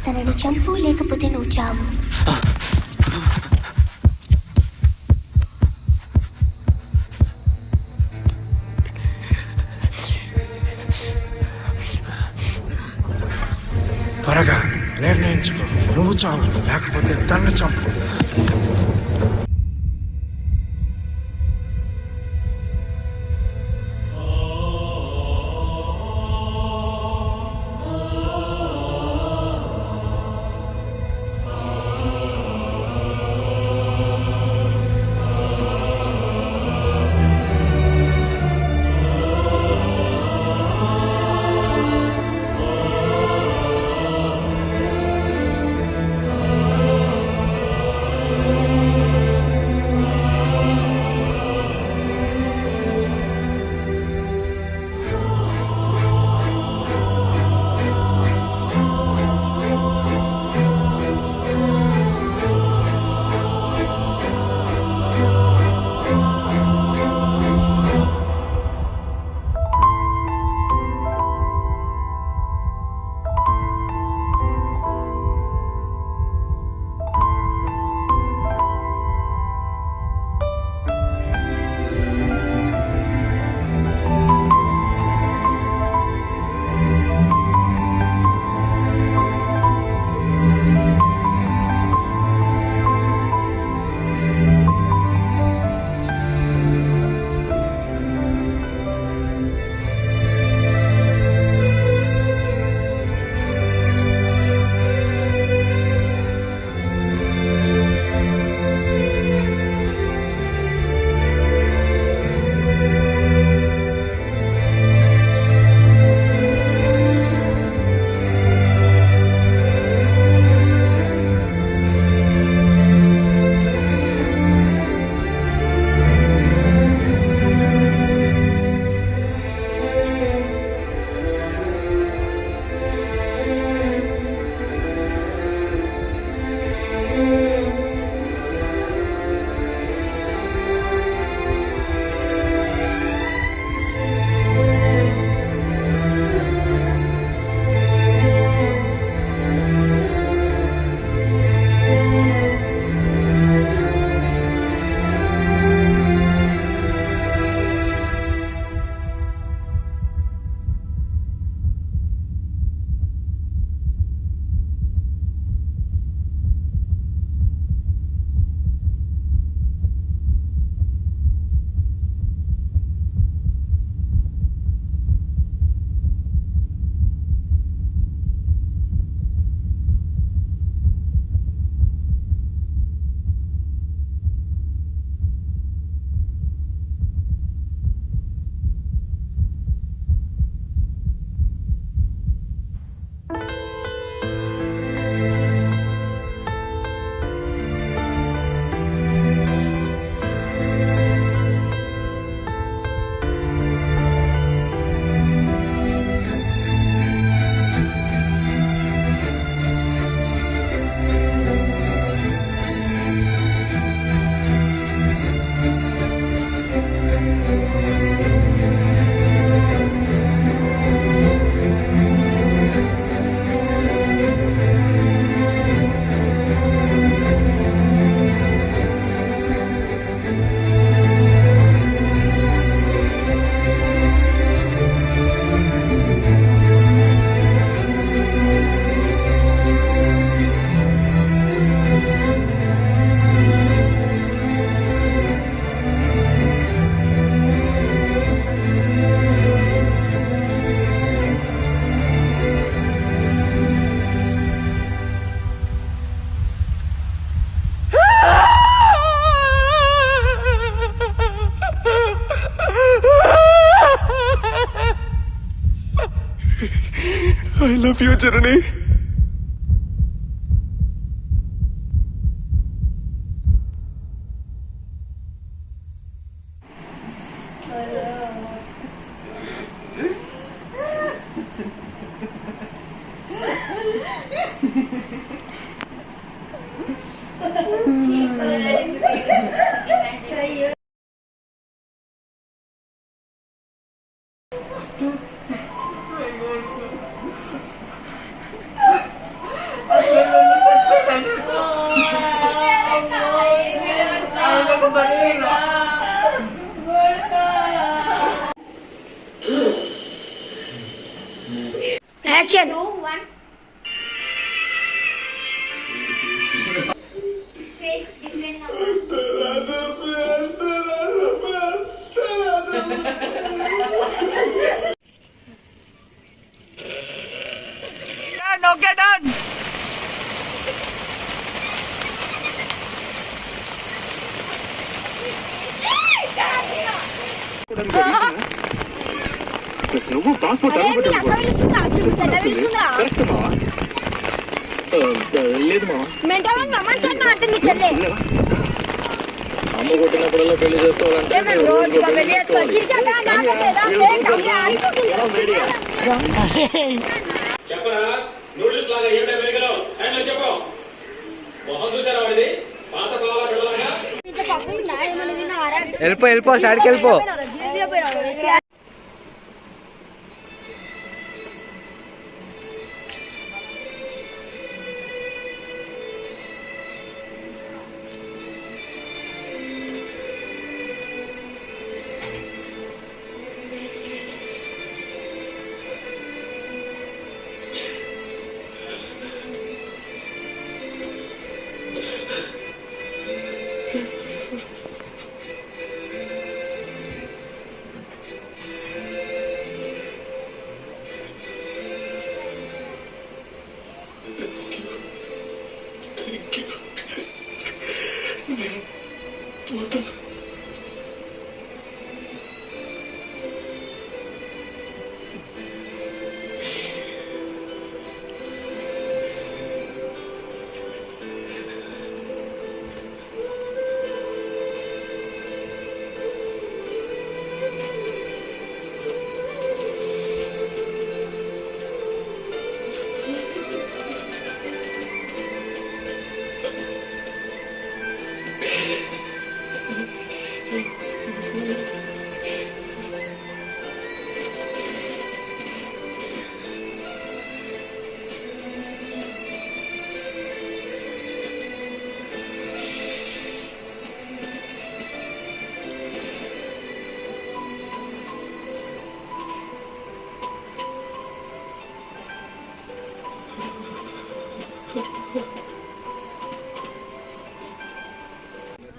తనని చంపు, లేకపోతే నువ్వు చావు. త్వరగా నిర్ణయించుకో, నువ్వు చావు లేకపోతే తన్ను చంపు. ఫ్యూచర్ అని. Action. 2, 1. Face different No, get done. నువ్వు పాస్పోర్ట్ కరెక్ట్ మావా. లేదు మావా, అమ్మ కొట్టినప్పుడల్లా పెళ్లి చేసుకోవాలంటే చెప్పరా నూడిల్స్ లాగా ఏమిటా పెరిగలో టైంలో చెప్పు. మొహం చూసారా వాడిది పాత కోలా పిల్లలాగా. వెళ్ళిపో సైడ్కి వెళ్ళిపో.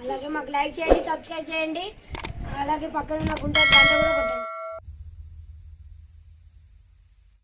అలాగే మాకు లైక్ చేయండి, సబ్స్క్రైబ్ చేయండి. అలాగే పక్కన ఉన్న గంట కూడా కొట్టండి.